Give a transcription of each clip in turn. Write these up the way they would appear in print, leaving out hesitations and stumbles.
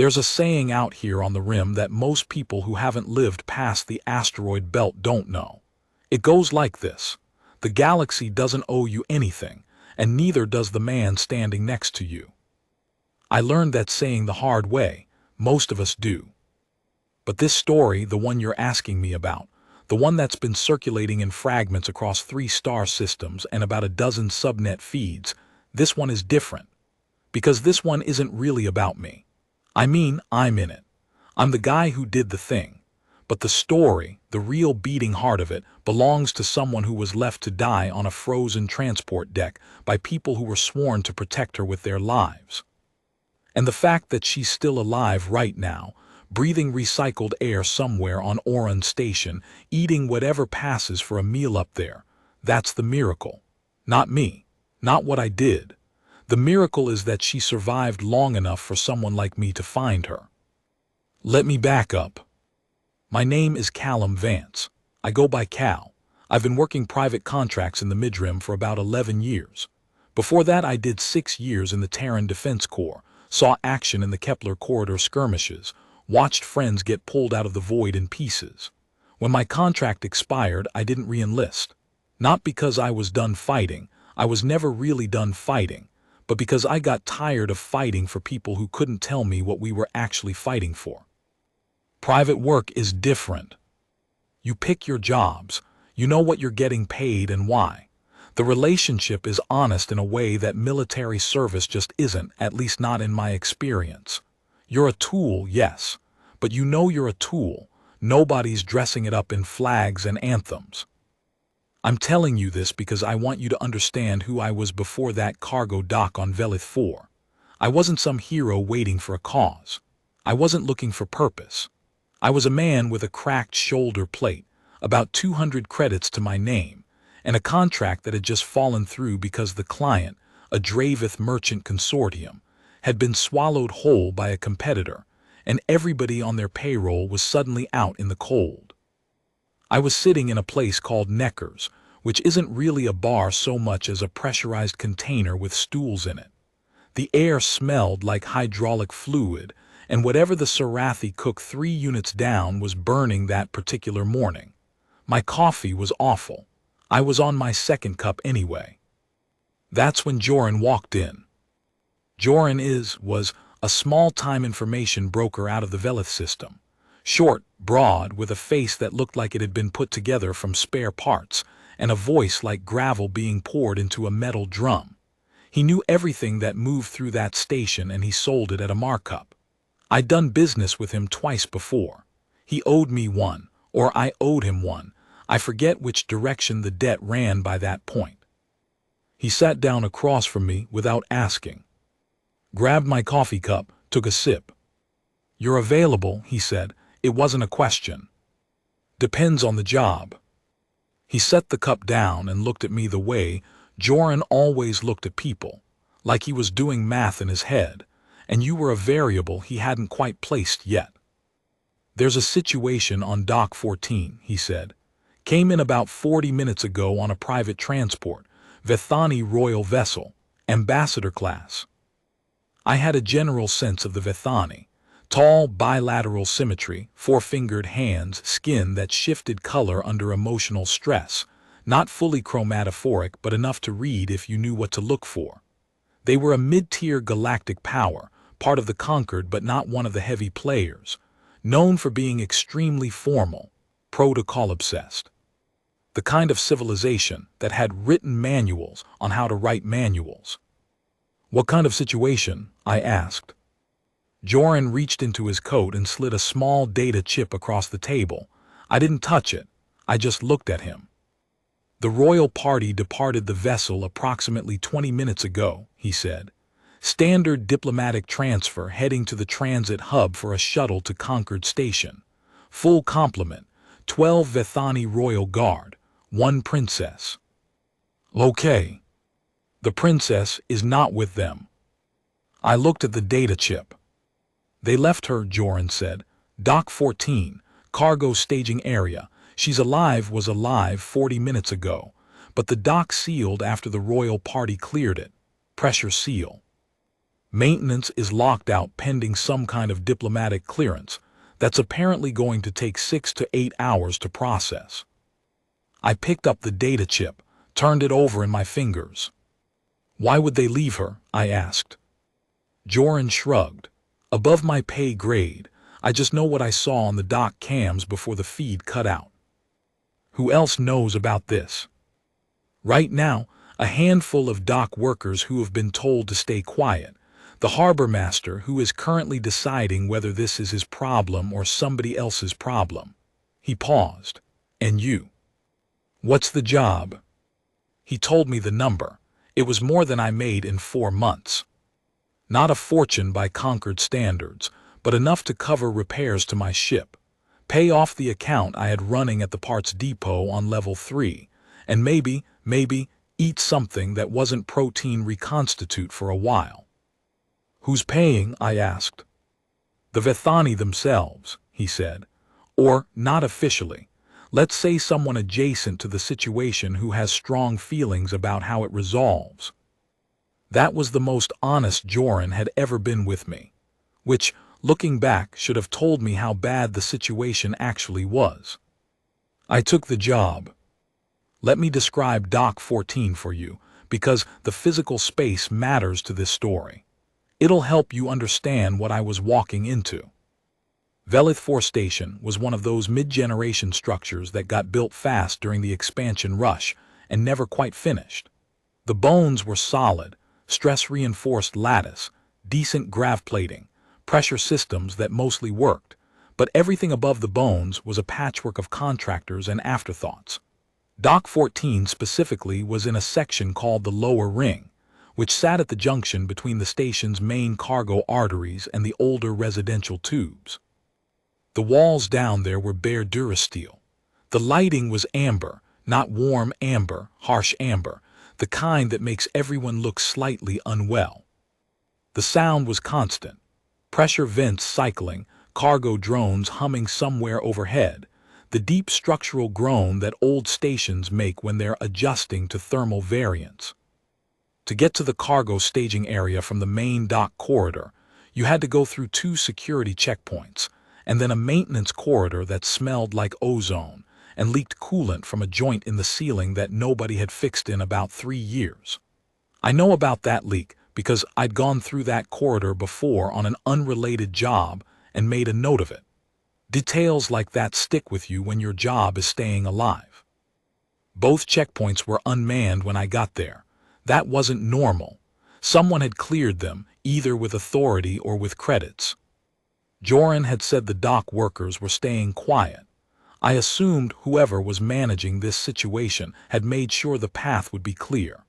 There's a saying out here on the rim that most people who haven't lived past the asteroid belt don't know. It goes like this: the galaxy doesn't owe you anything, and neither does the man standing next to you. I learned that saying the hard way. Most of us do. But this story, the one you're asking me about, the one that's been circulating in fragments across 3 star systems and about a dozen subnet feeds, this one is different. Because this one isn't really about me. I mean, I'm in it. I'm the guy who did the thing. But the story, the real beating heart of it, belongs to someone who was left to die on a frozen transport deck by people who were sworn to protect her with their lives. And the fact that she's still alive right now, breathing recycled air somewhere on Oran Station, eating whatever passes for a meal up there, that's the miracle. Not me. Not what I did. The miracle is that she survived long enough for someone like me to find her. Let me back up. My name is Callum Vance. I go by Cal. I've been working private contracts in the Midrim for about 11 years. Before that, I did 6 years in the Terran Defense Corps, saw action in the Kepler Corridor skirmishes, watched friends get pulled out of the void in pieces. When my contract expired, I didn't re-enlist. Not because I was done fighting. I was never really done fighting. But because I got tired of fighting for people who couldn't tell me what we were actually fighting for. Private work is different. You pick your jobs. You know what you're getting paid and why. The relationship is honest in a way that military service just isn't, at least not in my experience. You're a tool, yes, but you know you're a tool. Nobody's dressing it up in flags and anthems. I'm telling you this because I want you to understand who I was before that cargo dock on Velith 4. I wasn't some hero waiting for a cause. I wasn't looking for purpose. I was a man with a cracked shoulder plate, about 200 credits to my name, and a contract that had just fallen through because the client, a Dravith merchant consortium, had been swallowed whole by a competitor, and everybody on their payroll was suddenly out in the cold. I was sitting in a place called Necker's, which isn't really a bar so much as a pressurized container with stools in it. The air smelled like hydraulic fluid, and whatever the Sarathi cook 3 units down was burning that particular morning. My coffee was awful. I was on my 2nd cup anyway. That's when Joran walked in. Joran was a small-time information broker out of the Velith system. Short, broad, with a face that looked like it had been put together from spare parts, and a voice like gravel being poured into a metal drum. He knew everything that moved through that station, and he sold it at a markup. I'd done business with him twice before. He owed me one, or I owed him one. I forget which direction the debt ran by that point. He sat down across from me without asking. Grabbed my coffee cup, took a sip. "You're available," he said. It wasn't a question. "Depends on the job." He set the cup down and looked at me the way Joran always looked at people, like he was doing math in his head, and you were a variable he hadn't quite placed yet. "There's a situation on Dock 14, he said. "Came in about 40 minutes ago on a private transport, Vethani Royal Vessel, Ambassador class." I had a general sense of the Vethani. Tall, bilateral symmetry, 4-fingered hands, skin that shifted color under emotional stress, not fully chromatophoric but enough to read if you knew what to look for. They were a mid-tier galactic power, part of the Conquered but not one of the heavy players, known for being extremely formal, protocol-obsessed. The kind of civilization that had written manuals on how to write manuals. "What kind of situation?" I asked. Joran reached into his coat and slid a small data chip across the table. I didn't touch it. I just looked at him. "The royal party departed the vessel approximately 20 minutes ago," he said. "Standard diplomatic transfer heading to the transit hub for a shuttle to Concord Station. Full complement, 12 Vethani Royal Guard, 1 princess." "Okay." "The princess is not with them." I looked at the data chip. "They left her," Joran said. "Dock 14, cargo staging area. She's alive, was alive 40 minutes ago, but the dock sealed after the royal party cleared it. Pressure seal." Maintenance is locked out pending some kind of diplomatic clearance that's apparently going to take 6 to 8 hours to process. I picked up the data chip, turned it over in my fingers. Why would they leave her? I asked. Joran shrugged. Above my pay grade, I just know what I saw on the dock cams before the feed cut out. Who else knows about this? Right now, a handful of dock workers who have been told to stay quiet, the harbor master who is currently deciding whether this is his problem or somebody else's problem. He paused. And you? What's the job? He told me the number. It was more than I made in 4 months. Not a fortune by Concord standards, but enough to cover repairs to my ship, pay off the account I had running at the parts depot on level 3, and maybe, eat something that wasn't protein reconstitute for a while. Who's paying? I asked. The Vethani themselves, he said. Or, not officially. Let's say someone adjacent to the situation who has strong feelings about how it resolves. That was the most honest Joran had ever been with me, which, looking back, should have told me how bad the situation actually was. I took the job. Let me describe Dock 14 for you, because the physical space matters to this story. It'll help you understand what I was walking into. Velith 4 Station was one of those mid-generation structures that got built fast during the expansion rush and never quite finished. The bones were solid, stress-reinforced lattice, decent grav plating, pressure systems that mostly worked, but everything above the bones was a patchwork of contractors and afterthoughts. Dock 14 specifically was in a section called the Lower Ring, which sat at the junction between the station's main cargo arteries and the older residential tubes. The walls down there were bare durasteel. The lighting was amber, not warm amber, harsh amber, the kind that makes everyone look slightly unwell. The sound was constant. Pressure vents cycling, cargo drones humming somewhere overhead, the deep structural groan that old stations make when they're adjusting to thermal variance. To get to the cargo staging area from the main dock corridor, you had to go through 2 security checkpoints, and then a maintenance corridor that smelled like ozone and leaked coolant from a joint in the ceiling that nobody had fixed in about 3 years. I know about that leak because I'd gone through that corridor before on an unrelated job and made a note of it. Details like that stick with you when your job is staying alive. Both checkpoints were unmanned when I got there. That wasn't normal. Someone had cleared them, either with authority or with credits. Joran had said the dock workers were staying quiet. I assumed whoever was managing this situation had made sure the path would be clear.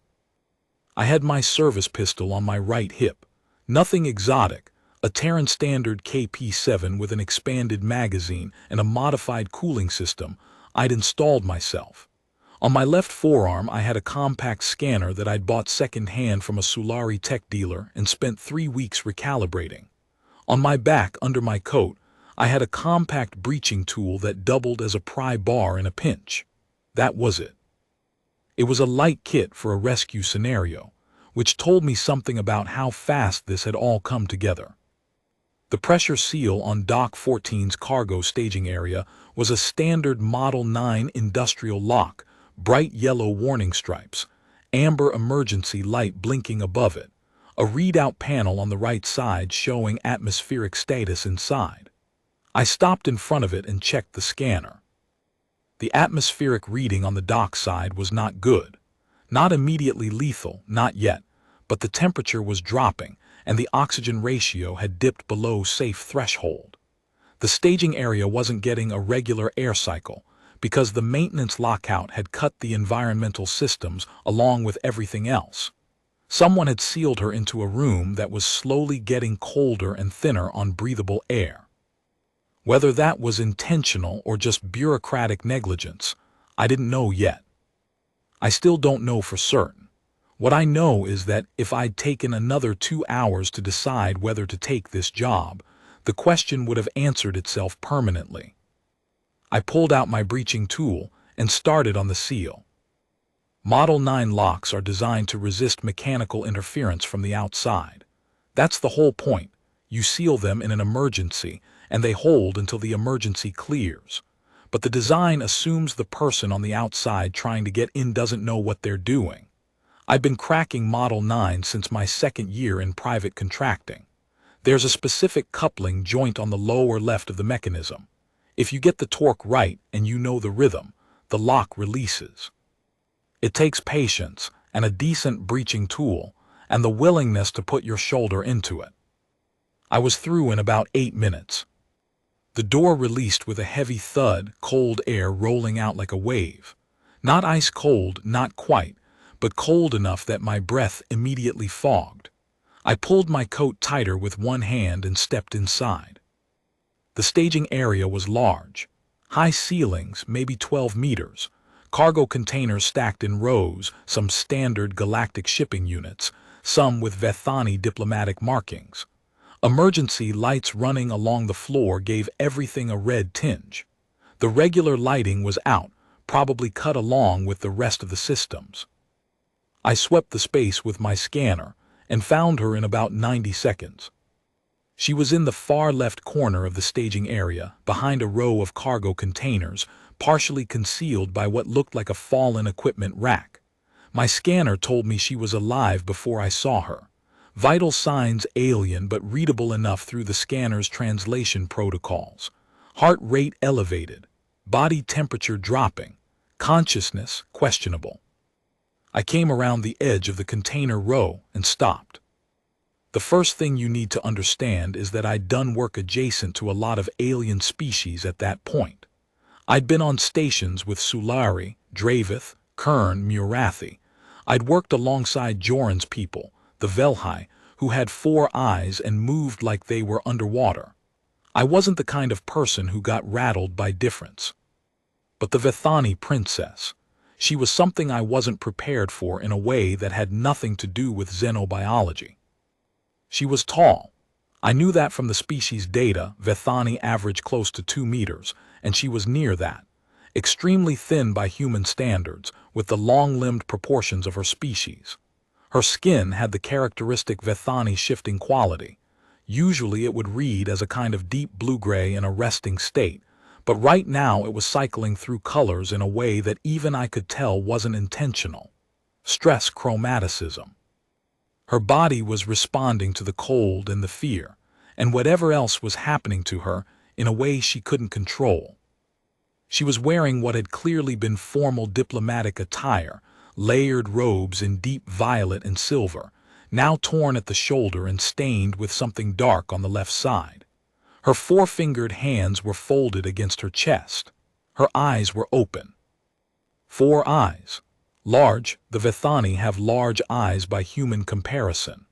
I had my service pistol on my right hip. Nothing exotic, a Terran Standard KP7 with an expanded magazine and a modified cooling system I'd installed myself. On my left forearm I had a compact scanner that I'd bought second-hand from a Sulari tech dealer and spent 3 weeks recalibrating. On my back, under my coat, I had a compact breaching tool that doubled as a pry bar in a pinch. That was it. It was a light kit for a rescue scenario, which told me something about how fast this had all come together. The pressure seal on Dock 14's cargo staging area was a standard Model 9 industrial lock, bright yellow warning stripes, amber emergency light blinking above it, a readout panel on the right side showing atmospheric status inside. I stopped in front of it and checked the scanner. The atmospheric reading on the dock side was not good. Not immediately lethal, not yet, but the temperature was dropping and the oxygen ratio had dipped below safe threshold. The staging area wasn't getting a regular air cycle because the maintenance lockout had cut the environmental systems along with everything else. Someone had sealed her into a room that was slowly getting colder and thinner on breathable air. Whether that was intentional or just bureaucratic negligence, I didn't know yet. I still don't know for certain. What I know is that if I'd taken another 2 hours to decide whether to take this job, the question would have answered itself permanently. I pulled out my breaching tool and started on the seal. Model 9 locks are designed to resist mechanical interference from the outside. That's the whole point. You seal them in an emergency, and they hold until the emergency clears. But the design assumes the person on the outside trying to get in doesn't know what they're doing. I've been cracking Model 9 since my second year in private contracting. There's a specific coupling joint on the lower left of the mechanism. If you get the torque right and you know the rhythm, the lock releases. It takes patience and a decent breeching tool and the willingness to put your shoulder into it. I was through in about 8 minutes. The door released with a heavy thud, cold air rolling out like a wave. Not ice cold, not quite, but cold enough that my breath immediately fogged. I pulled my coat tighter with one hand and stepped inside. The staging area was large. High ceilings, maybe 12 meters. Cargo containers stacked in rows, some standard galactic shipping units, some with Vethani diplomatic markings. Emergency lights running along the floor gave everything a red tinge. The regular lighting was out, probably cut along with the rest of the systems. I swept the space with my scanner and found her in about 90 seconds. She was in the far left corner of the staging area, behind a row of cargo containers, partially concealed by what looked like a fallen equipment rack. My scanner told me she was alive before I saw her. Vital signs alien but readable enough through the scanner's translation protocols. Heart rate elevated, body temperature dropping, consciousness questionable. I came around the edge of the container row and stopped. The first thing you need to understand is that I'd done work adjacent to a lot of alien species at that point. I'd been on stations with Sulari, Dravith, Kern, Murathi. I'd worked alongside Joran's people, the Velhai, who had 4 eyes and moved like they were underwater. I wasn't the kind of person who got rattled by difference. But the Vethani princess, she was something I wasn't prepared for in a way that had nothing to do with xenobiology. She was tall. I knew that from the species data. Vethani averaged close to 2 meters, and she was near that. Extremely thin by human standards, with the long-limbed proportions of her species. Her skin had the characteristic Vethani shifting quality. Usually it would read as a kind of deep blue-gray in a resting state, but right now it was cycling through colors in a way that even I could tell wasn't intentional. Stress chromaticism. Her body was responding to the cold and the fear, and whatever else was happening to her in a way she couldn't control. She was wearing what had clearly been formal diplomatic attire, layered robes in deep violet and silver, now torn at the shoulder and stained with something dark on the left side. Her 4-fingered hands were folded against her chest. Her eyes were open. 4 eyes. Large. The Vethani have large eyes by human comparison.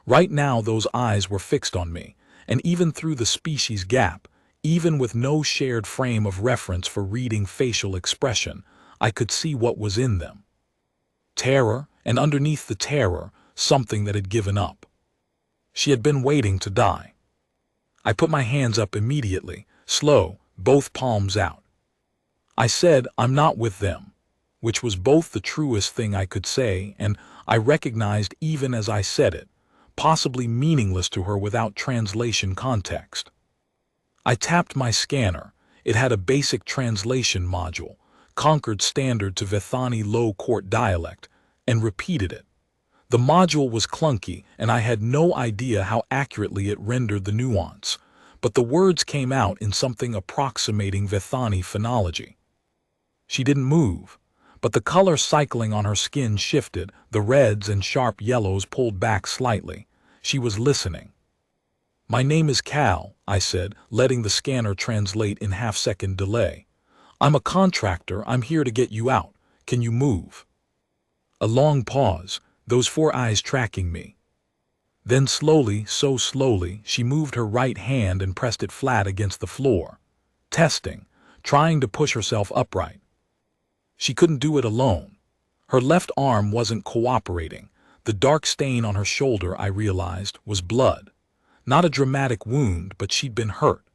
Right now those eyes were fixed on me, and even through the species gap, even with no shared frame of reference for reading facial expression, I could see what was in them. Terror, and underneath the terror, something that had given up. She had been waiting to die. I put my hands up immediately, slow, both palms out. I said, "I'm not with them," which was both the truest thing I could say, and I recognized even as I said it, possibly meaningless to her without translation context. I tapped my scanner. It had a basic translation module, Concord standard to Vethani low court dialect, and repeated it. The module was clunky, and I had no idea how accurately it rendered the nuance, but the words came out in something approximating Vethani phonology. She didn't move, but the color cycling on her skin shifted, the reds and sharp yellows pulled back slightly. She was listening. "My name is Cal," I said, letting the scanner translate in half-second delay. "I'm a contractor. I'm here to get you out. Can you move?" A long pause, those 4 eyes tracking me. Then slowly, so slowly, she moved her right hand and pressed it flat against the floor. Testing, trying to push herself upright. She couldn't do it alone. Her left arm wasn't cooperating. The dark stain on her shoulder, I realized, was blood. Not a dramatic wound, but she'd been hurt.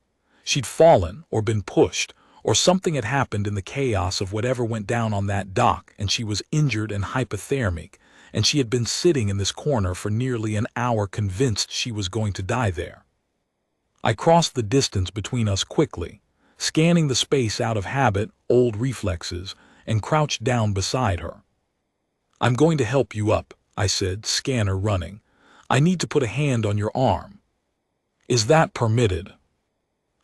She'd fallen, or been pushed, or something had happened in the chaos of whatever went down on that dock, and she was injured and hypothermic, and she had been sitting in this corner for nearly an hour convinced she was going to die there. I crossed the distance between us quickly, scanning the space out of habit, old reflexes, and crouched down beside her. "I'm going to help you up," I said, scanner running. "I need to put a hand on your arm." "Is that permitted?"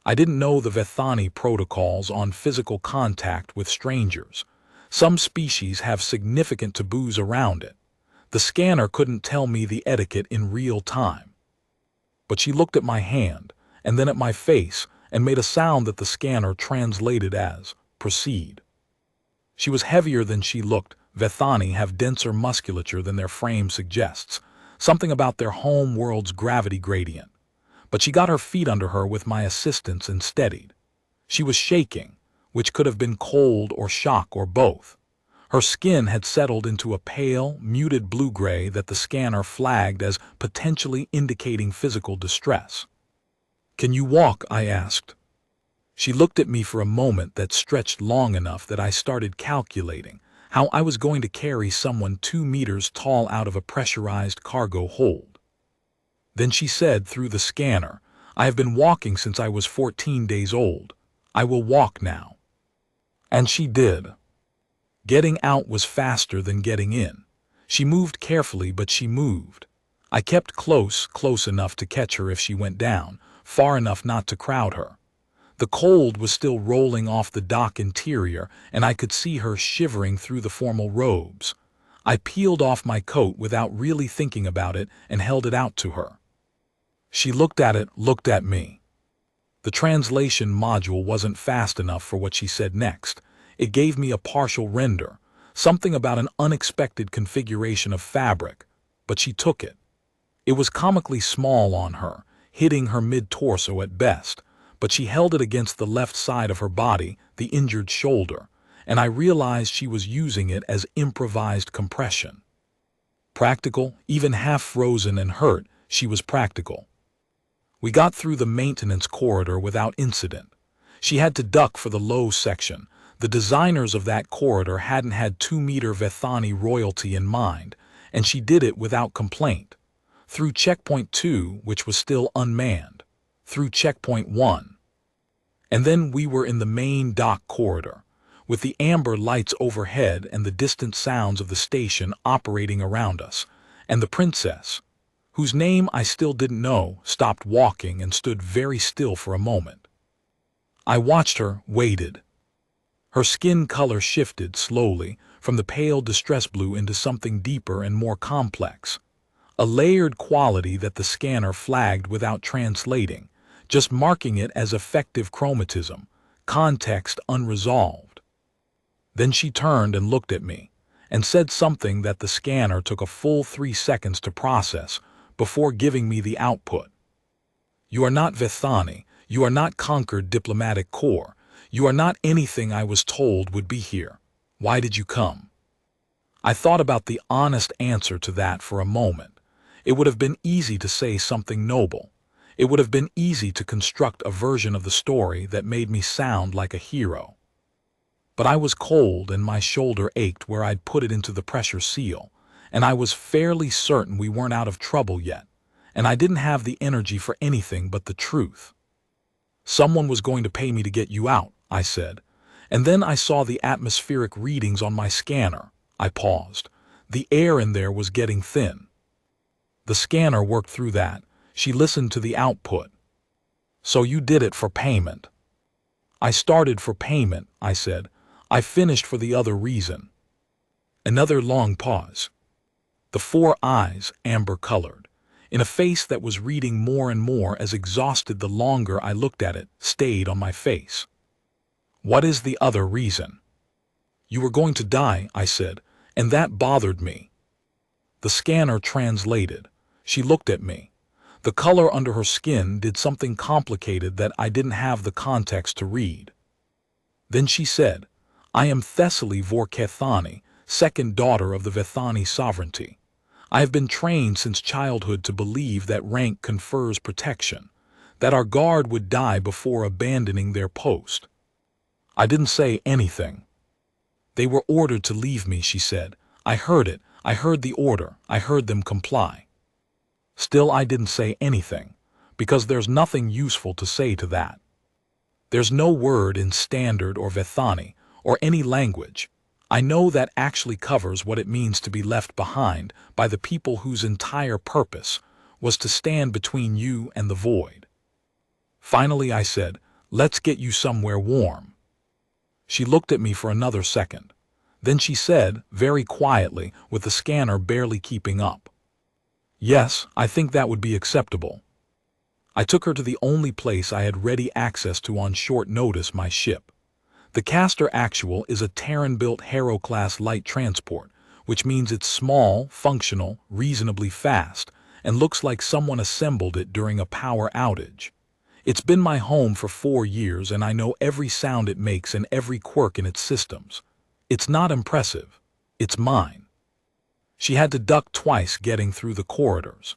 I didn't know the Vethani protocols on physical contact with strangers. Some species have significant taboos around it. The scanner couldn't tell me the etiquette in real time. But she looked at my hand, and then at my face, and made a sound that the scanner translated as, "Proceed." She was heavier than she looked. Vethani have denser musculature than their frame suggests, something about their home world's gravity gradient. But she got her feet under her with my assistance and steadied. She was shaking, which could have been cold or shock or both. Her skin had settled into a pale, muted blue-gray that the scanner flagged as potentially indicating physical distress. "Can you walk?" I asked. She looked at me for a moment that stretched long enough that I started calculating how I was going to carry someone 2 meters tall out of a pressurized cargo hold. Then she said through the scanner, "I have been walking since I was 14 days old. I will walk now." And she did. Getting out was faster than getting in. She moved carefully, but she moved. I kept close enough to catch her if she went down, far enough not to crowd her. The cold was still rolling off the dock interior, and I could see her shivering through the formal robes. I peeled off my coat without really thinking about it and held it out to her. She looked at it, looked at me. The translation module wasn't fast enough for what she said next. It gave me a partial render, something about an unexpected configuration of fabric, but she took it. It was comically small on her, hitting her mid-torso at best, but she held it against the left side of her body, the injured shoulder, and I realized she was using it as improvised compression. Practical, even half frozen and hurt, she was practical. We got through the maintenance corridor without incident. She had to duck for the low section. The designers of that corridor hadn't had 2-meter Vethani royalty in mind, and she did it without complaint. Through checkpoint 2, which was still unmanned. Through checkpoint 1. And then we were in the main dock corridor, with the amber lights overhead and the distant sounds of the station operating around us, and the princess, whose name I still didn't know, stopped walking and stood very still for a moment. I watched her, waited. Her skin color shifted slowly from the pale distress blue into something deeper and more complex, a layered quality that the scanner flagged without translating, just marking it as effective chromatism, context unresolved. Then she turned and looked at me, and said something that the scanner took a full 3 seconds to process before giving me the output. "You are not Vethani, you are not conquered diplomatic corps, you are not anything I was told would be here. Why did you come?" I thought about the honest answer to that for a moment. It would have been easy to say something noble. It would have been easy to construct a version of the story that made me sound like a hero. But I was cold and my shoulder ached where I'd put it into the pressure seal, and I was fairly certain we weren't out of trouble yet, and I didn't have the energy for anything but the truth. "Someone was going to pay me to get you out," I said, and then I saw the atmospheric readings on my scanner. I paused. The air in there was getting thin. The scanner worked through that. She listened to the output. "So you did it for payment." "I started for payment," I said. "I finished for the other reason." Another long pause. The 4 eyes, amber-colored, in a face that was reading more and more as exhausted the longer I looked at it, stayed on my face. "What is the other reason?" "You were going to die," I said, "and that bothered me." The scanner translated. She looked at me. The color under her skin did something complicated that I didn't have the context to read. Then she said, "I am Thessaly Vorkethani, second daughter of the Vethani sovereignty. I have been trained since childhood to believe that rank confers protection, that our guard would die before abandoning their post." I didn't say anything. "They were ordered to leave me," she said. "I heard it. I heard the order, I heard them comply. Still I didn't say anything, because there's nothing useful to say to that. There's no word in Standard or Vethani, or any language. I know that actually covers what it means to be left behind by the people whose entire purpose was to stand between you and the void. Finally I said, "Let's get you somewhere warm." She looked at me for another second. Then she said, very quietly, with the scanner barely keeping up, "Yes, I think that would be acceptable." I took her to the only place I had ready access to on short notice, my ship. The Castor Actual is a Terran-built Harrow-class light transport, which means it's small, functional, reasonably fast, and looks like someone assembled it during a power outage. It's been my home for 4 years, and I know every sound it makes and every quirk in its systems. It's not impressive. It's mine. She had to duck twice getting through the corridors.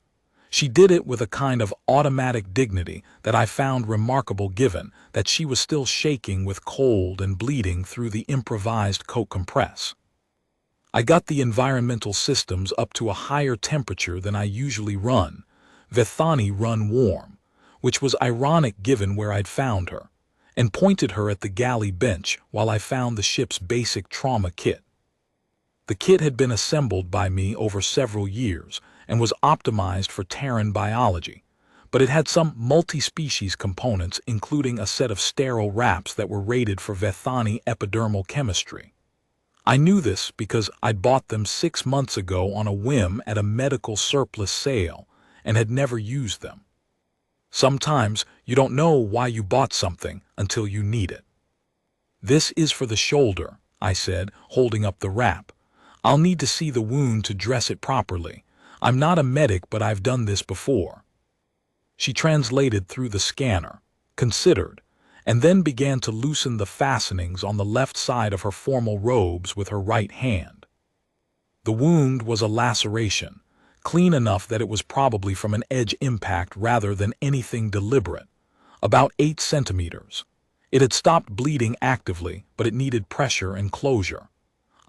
She did it with a kind of automatic dignity that I found remarkable, given that she was still shaking with cold and bleeding through the improvised coke compress. I got the environmental systems up to a higher temperature than I usually run. Vethani run warm, which was ironic given where I'd found her, and pointed her at the galley bench while I found the ship's basic trauma kit. The kit had been assembled by me over several years and was optimized for Terran biology, but it had some multi-species components, including a set of sterile wraps that were rated for Vethani epidermal chemistry. I knew this because I'd bought them 6 months ago on a whim at a medical surplus sale and had never used them. Sometimes you don't know why you bought something until you need it. "This is for the shoulder," I said, holding up the wrap. "I'll need to see the wound to dress it properly. I'm not a medic, but I've done this before." She translated through the scanner, considered, and then began to loosen the fastenings on the left side of her formal robes with her right hand. The wound was a laceration, clean enough that it was probably from an edge impact rather than anything deliberate, about 8 centimeters. It had stopped bleeding actively, but it needed pressure and closure.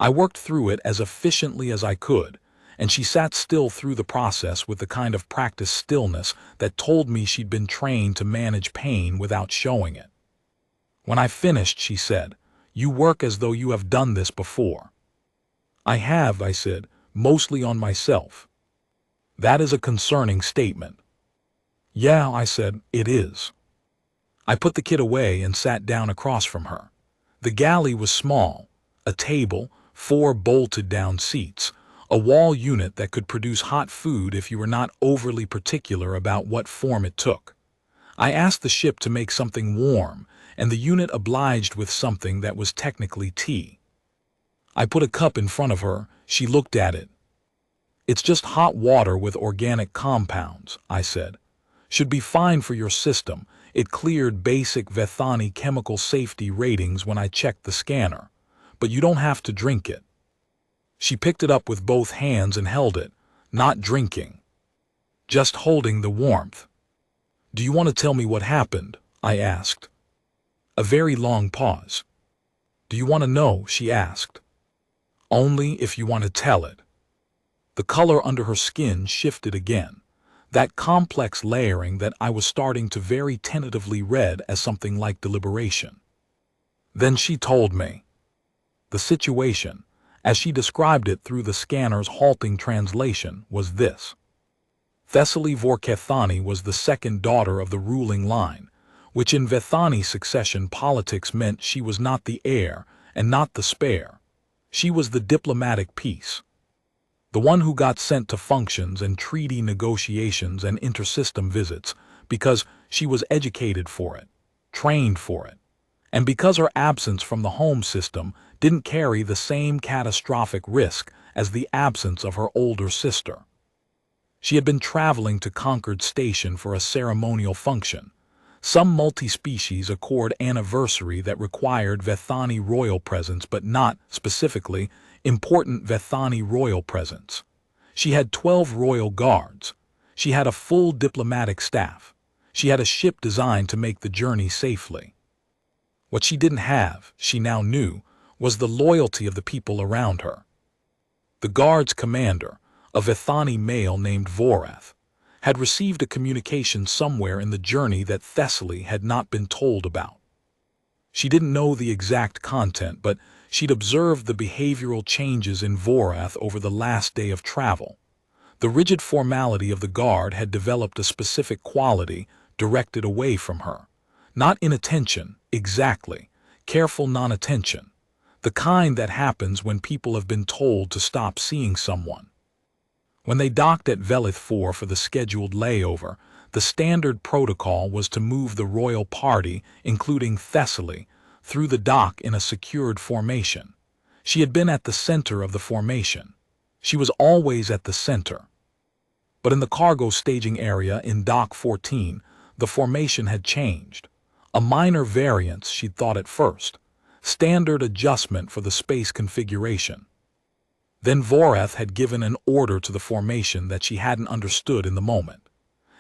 I worked through it as efficiently as I could, and she sat still through the process with the kind of practiced stillness that told me she'd been trained to manage pain without showing it. When I finished, she said, "You work as though you have done this before." "I have," I said, "mostly on myself." "That is a concerning statement." "Yeah," I said, "it is." I put the kit away and sat down across from her. The galley was small, a table, 4 bolted-down seats, a wall unit that could produce hot food if you were not overly particular about what form it took. I asked the ship to make something warm, and the unit obliged with something that was technically tea. I put a cup in front of her. She looked at it. "It's just hot water with organic compounds," I said. "Should be fine for your system. It cleared basic Vethani chemical safety ratings when I checked the scanner. But you don't have to drink it." She picked it up with both hands and held it, not drinking, just holding the warmth. "Do you want to tell me what happened?" I asked. A very long pause. "Do you want to know?" she asked. "Only if you want to tell it." The color under her skin shifted again, that complex layering that I was starting to very tentatively read as something like deliberation. Then she told me. The situation, as she described it through the scanner's halting translation, was this. Thessaly Vorkethani was the second daughter of the ruling line, which in Vethani succession politics meant she was not the heir and not the spare. She was the diplomatic piece. The one who got sent to functions and treaty negotiations and intersystem visits because she was educated for it, trained for it, and because her absence from the home system didn't carry the same catastrophic risk as the absence of her older sister. She had been traveling to Concord Station for a ceremonial function, some multi-species accord anniversary that required Vethani royal presence, but not, specifically, important Vethani royal presence. She had 12 royal guards. She had a full diplomatic staff. She had a ship designed to make the journey safely. What she didn't have, she now knew, was the loyalty of the people around her. The guard's commander, a Vethani male named Vorath, had received a communication somewhere in the journey that Thessaly had not been told about. She didn't know the exact content, but she'd observed the behavioral changes in Vorath over the last day of travel. The rigid formality of the guard had developed a specific quality directed away from her. Not inattention, exactly, careful non-attention. The kind that happens when people have been told to stop seeing someone. When they docked at Velith 4 for the scheduled layover, the standard protocol was to move the royal party, including Thessaly, through the dock in a secured formation. She had been at the center of the formation. She was always at the center. But in the cargo staging area in Dock 14, the formation had changed. A minor variance, she'd thought at first. Standard adjustment for the space configuration. Then Vorath had given an order to the formation that she hadn't understood in the moment.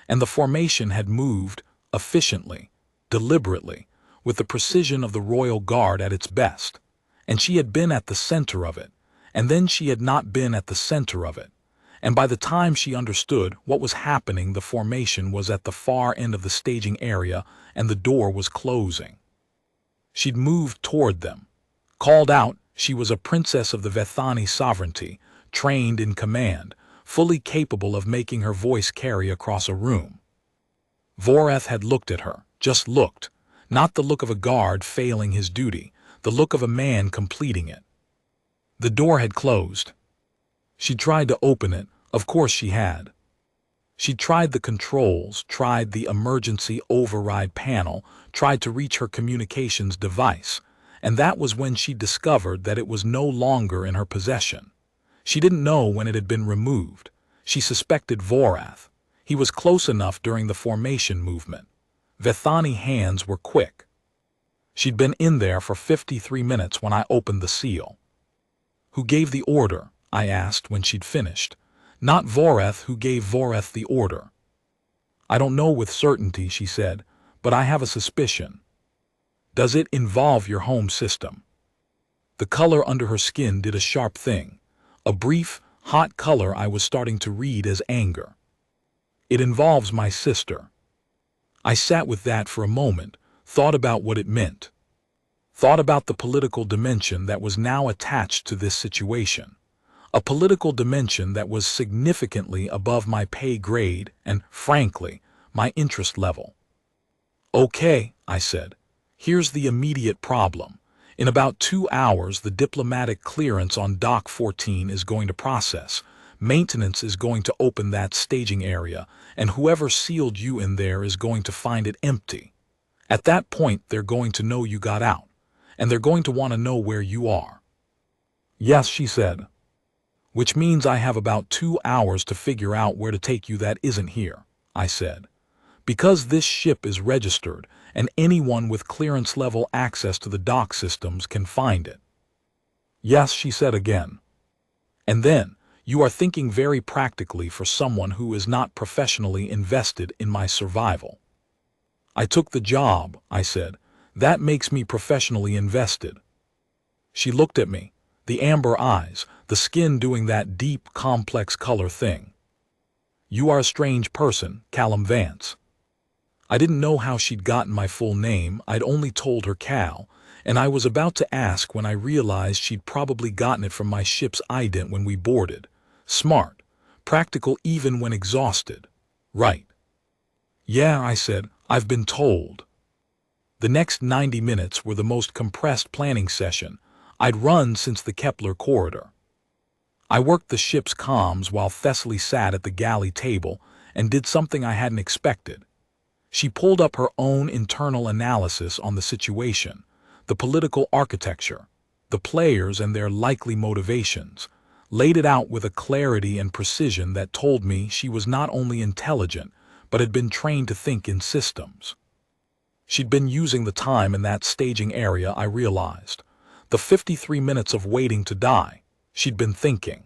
And the formation had moved, efficiently, deliberately, with the precision of the Royal Guard at its best. And she had been at the center of it, and then she had not been at the center of it. And by the time she understood what was happening, the formation was at the far end of the staging area and the door was closing. She'd moved toward them. Called out, she was a princess of the Vethani sovereignty, trained in command, fully capable of making her voice carry across a room. Vorath had looked at her, just looked, not the look of a guard failing his duty, the look of a man completing it. The door had closed. She tried to open it, of course she had. She tried the controls, tried the emergency override panel, tried to reach her communications device, and that was when she discovered that it was no longer in her possession. She didn't know when it had been removed. She suspected Vorath. He was close enough during the formation movement. Vethani hands were quick. She'd been in there for 53 minutes when I opened the seal. Who gave the order? I asked when she'd finished. Not Vorath. Who gave Vorath the order? I don't know with certainty, she said, but I have a suspicion. Does it involve your home system? The color under her skin did a sharp thing. A brief, hot color I was starting to read as anger. It involves my sister. I sat with that for a moment, thought about what it meant. Thought about the political dimension that was now attached to this situation. A political dimension that was significantly above my pay grade and, frankly, my interest level. Okay, I said. Here's the immediate problem. In about 2 hours, the diplomatic clearance on Dock 14 is going to process. Maintenance is going to open that staging area, and whoever sealed you in there is going to find it empty. At that point, they're going to know you got out, and they're going to want to know where you are. Yes, she said. Which means I have about 2 hours to figure out where to take you that isn't here, I said. Because this ship is registered, and anyone with clearance-level access to the dock systems can find it. Yes, she said again. And then, you are thinking very practically for someone who is not professionally invested in my survival. I took the job, I said. That makes me professionally invested. She looked at me, the amber eyes, the skin doing that deep, complex color thing. You are a strange person, Callum Vance. I didn't know how she'd gotten my full name. I'd only told her Cal, and I was about to ask when I realized she'd probably gotten it from my ship's ident when we boarded. Smart, practical even when exhausted. Right. Yeah, I said, I've been told. The next 90 minutes were the most compressed planning session I'd run since the Kepler corridor. I worked the ship's comms while Thessaly sat at the galley table and did something I hadn't expected. She pulled up her own internal analysis on the situation, the political architecture, the players and their likely motivations, laid it out with a clarity and precision that told me she was not only intelligent, but had been trained to think in systems. She'd been using the time in that staging area, I realized. The 53 minutes of waiting to die, she'd been thinking.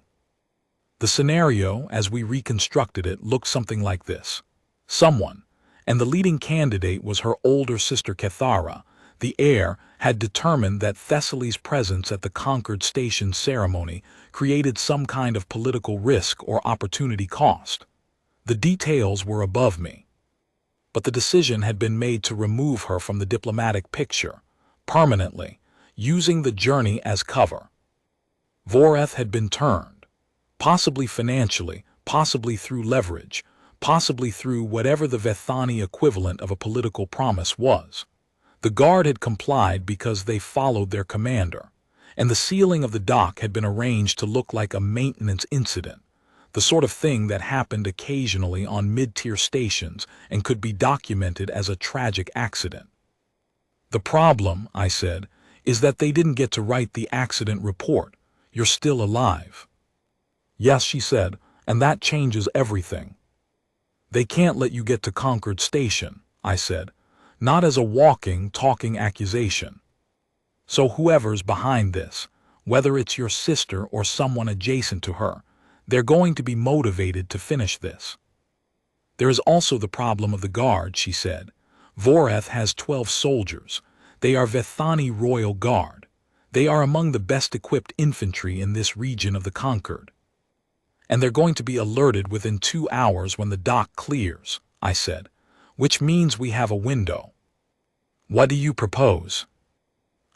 The scenario, as we reconstructed it, looked something like this. Someone, and the leading candidate was her older sister Cathara, the heir, had determined that Thessaly's presence at the conquered station ceremony created some kind of political risk or opportunity cost. The details were above me, but the decision had been made to remove her from the diplomatic picture, permanently, using the journey as cover. Voreth had been turned, possibly financially, possibly through leverage, possibly through whatever the Vethani equivalent of a political promise was. The guard had complied because they followed their commander, and the sealing of the dock had been arranged to look like a maintenance incident, the sort of thing that happened occasionally on mid-tier stations and could be documented as a tragic accident. The problem, I said, is that they didn't get to write the accident report. You're still alive. Yes, she said, and that changes everything. They can't let you get to Concord Station, I said, not as a walking, talking accusation. So whoever's behind this, whether it's your sister or someone adjacent to her, they're going to be motivated to finish this. There is also the problem of the guard, she said. Voreth has 12 soldiers. They are Vethani Royal Guard. They are among the best equipped infantry in this region of the Concord. And they're going to be alerted within 2 hours when the dock clears, I said, which means we have a window. What do you propose?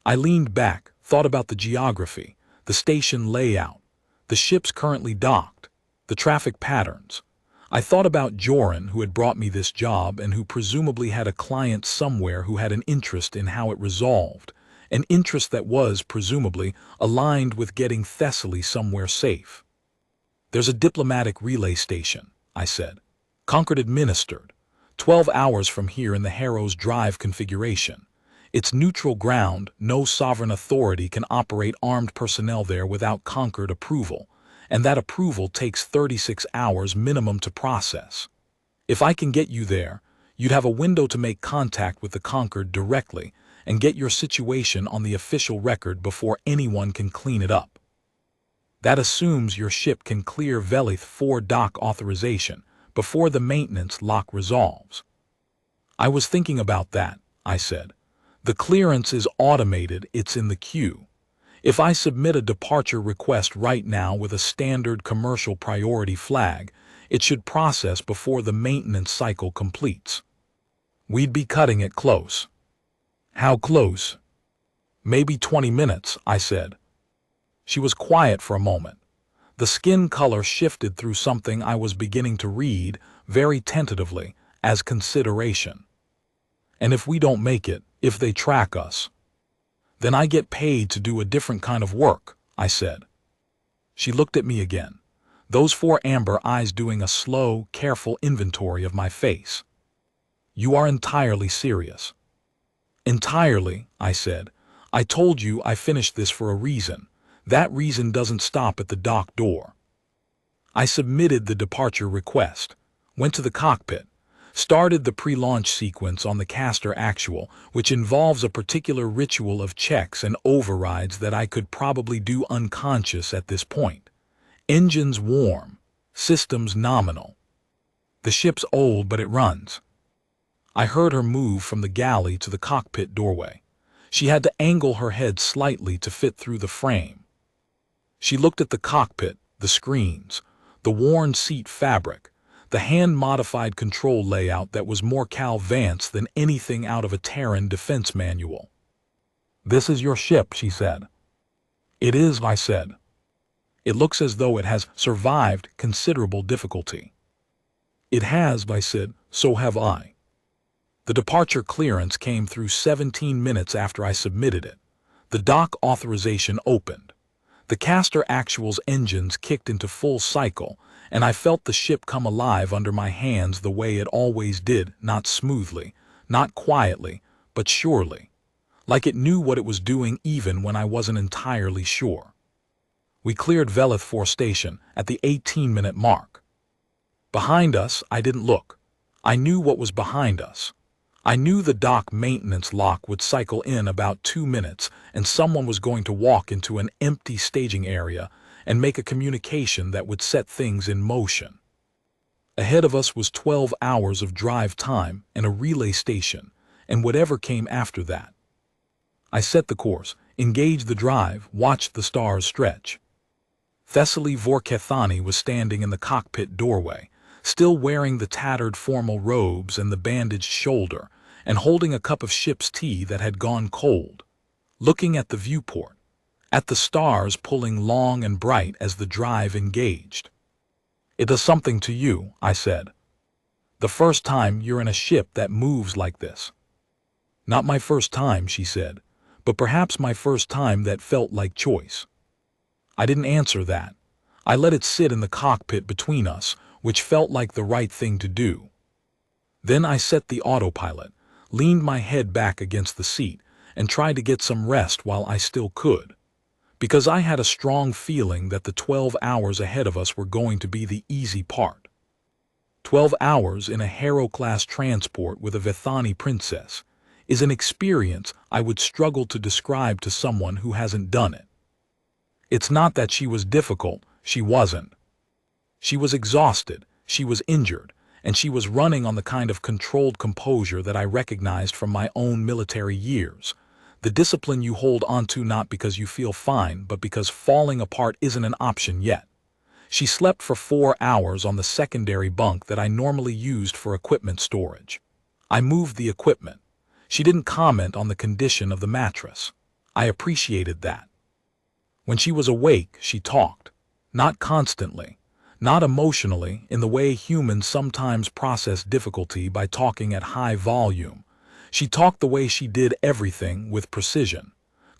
I leaned back, thought about the geography, the station layout, the ships currently docked, the traffic patterns. I thought about Joran, who had brought me this job and who presumably had a client somewhere who had an interest in how it resolved, an interest that was, presumably, aligned with getting Thessaly somewhere safe. There's a diplomatic relay station, I said. Concord administered. 12 hours from here in the Harrow's Drive configuration. It's neutral ground, no sovereign authority can operate armed personnel there without Concord approval, and that approval takes 36 hours minimum to process. If I can get you there, you'd have a window to make contact with the Concord directly and get your situation on the official record before anyone can clean it up. That assumes your ship can clear Velith 4 dock authorization before the maintenance lock resolves. I was thinking about that, I said. The clearance is automated, it's in the queue. If I submit a departure request right now with a standard commercial priority flag, it should process before the maintenance cycle completes. We'd be cutting it close. How close? Maybe 20 minutes, I said. She was quiet for a moment. The skin color shifted through something I was beginning to read, very tentatively, as consideration. And if we don't make it, if they track us, then I get paid to do a different kind of work, I said. She looked at me again, those 4 amber eyes doing a slow, careful inventory of my face. You are entirely serious. Entirely, I said. I told you I finished this for a reason. That reason doesn't stop at the dock door. I submitted the departure request, went to the cockpit, started the pre-launch sequence on the Castor Actual, which involves a particular ritual of checks and overrides that I could probably do unconscious at this point. Engines warm, systems nominal. The ship's old, but it runs. I heard her move from the galley to the cockpit doorway. She had to angle her head slightly to fit through the frame. She looked at the cockpit, the screens, the worn seat fabric, the hand-modified control layout that was more Cal Vance than anything out of a Terran defense manual. This is your ship, she said. It is, I said. It looks as though it has survived considerable difficulty. It has, I said, so have I. The departure clearance came through 17 minutes after I submitted it. The dock authorization opened. The Castor Actual's engines kicked into full cycle, and I felt the ship come alive under my hands the way it always did, not smoothly, not quietly, but surely. Like it knew what it was doing even when I wasn't entirely sure. We cleared Velith 4 station at the 18-minute mark. Behind us, I didn't look. I knew what was behind us. I knew the dock maintenance lock would cycle in about 2 minutes and someone was going to walk into an empty staging area and make a communication that would set things in motion. Ahead of us was 12 hours of drive time and a relay station and whatever came after that. I set the course, engaged the drive, watched the stars stretch. Thessaly Vorkethani was standing in the cockpit doorway, still wearing the tattered formal robes and the bandaged shoulder, and holding a cup of ship's tea that had gone cold, looking at the viewport, at the stars pulling long and bright as the drive engaged. "It does something to you," I said. "The first time you're in a ship that moves like this." "Not my first time," she said, "but perhaps my first time that felt like choice." I didn't answer that. I let it sit in the cockpit between us, which felt like the right thing to do. Then I set the autopilot, leaned my head back against the seat, and tried to get some rest while I still could. Because I had a strong feeling that the 12 hours ahead of us were going to be the easy part. 12 hours in a Harrow-class transport with a Vethani princess is an experience I would struggle to describe to someone who hasn't done it. It's not that she was difficult, she wasn't. She was exhausted, she was injured, and she was running on the kind of controlled composure that I recognized from my own military years. The discipline you hold onto not because you feel fine, but because falling apart isn't an option yet. She slept for 4 hours on the secondary bunk that I normally used for equipment storage. I moved the equipment. She didn't comment on the condition of the mattress. I appreciated that. When she was awake, she talked. Not constantly. Not emotionally, in the way humans sometimes process difficulty by talking at high volume. She talked the way she did everything, with precision.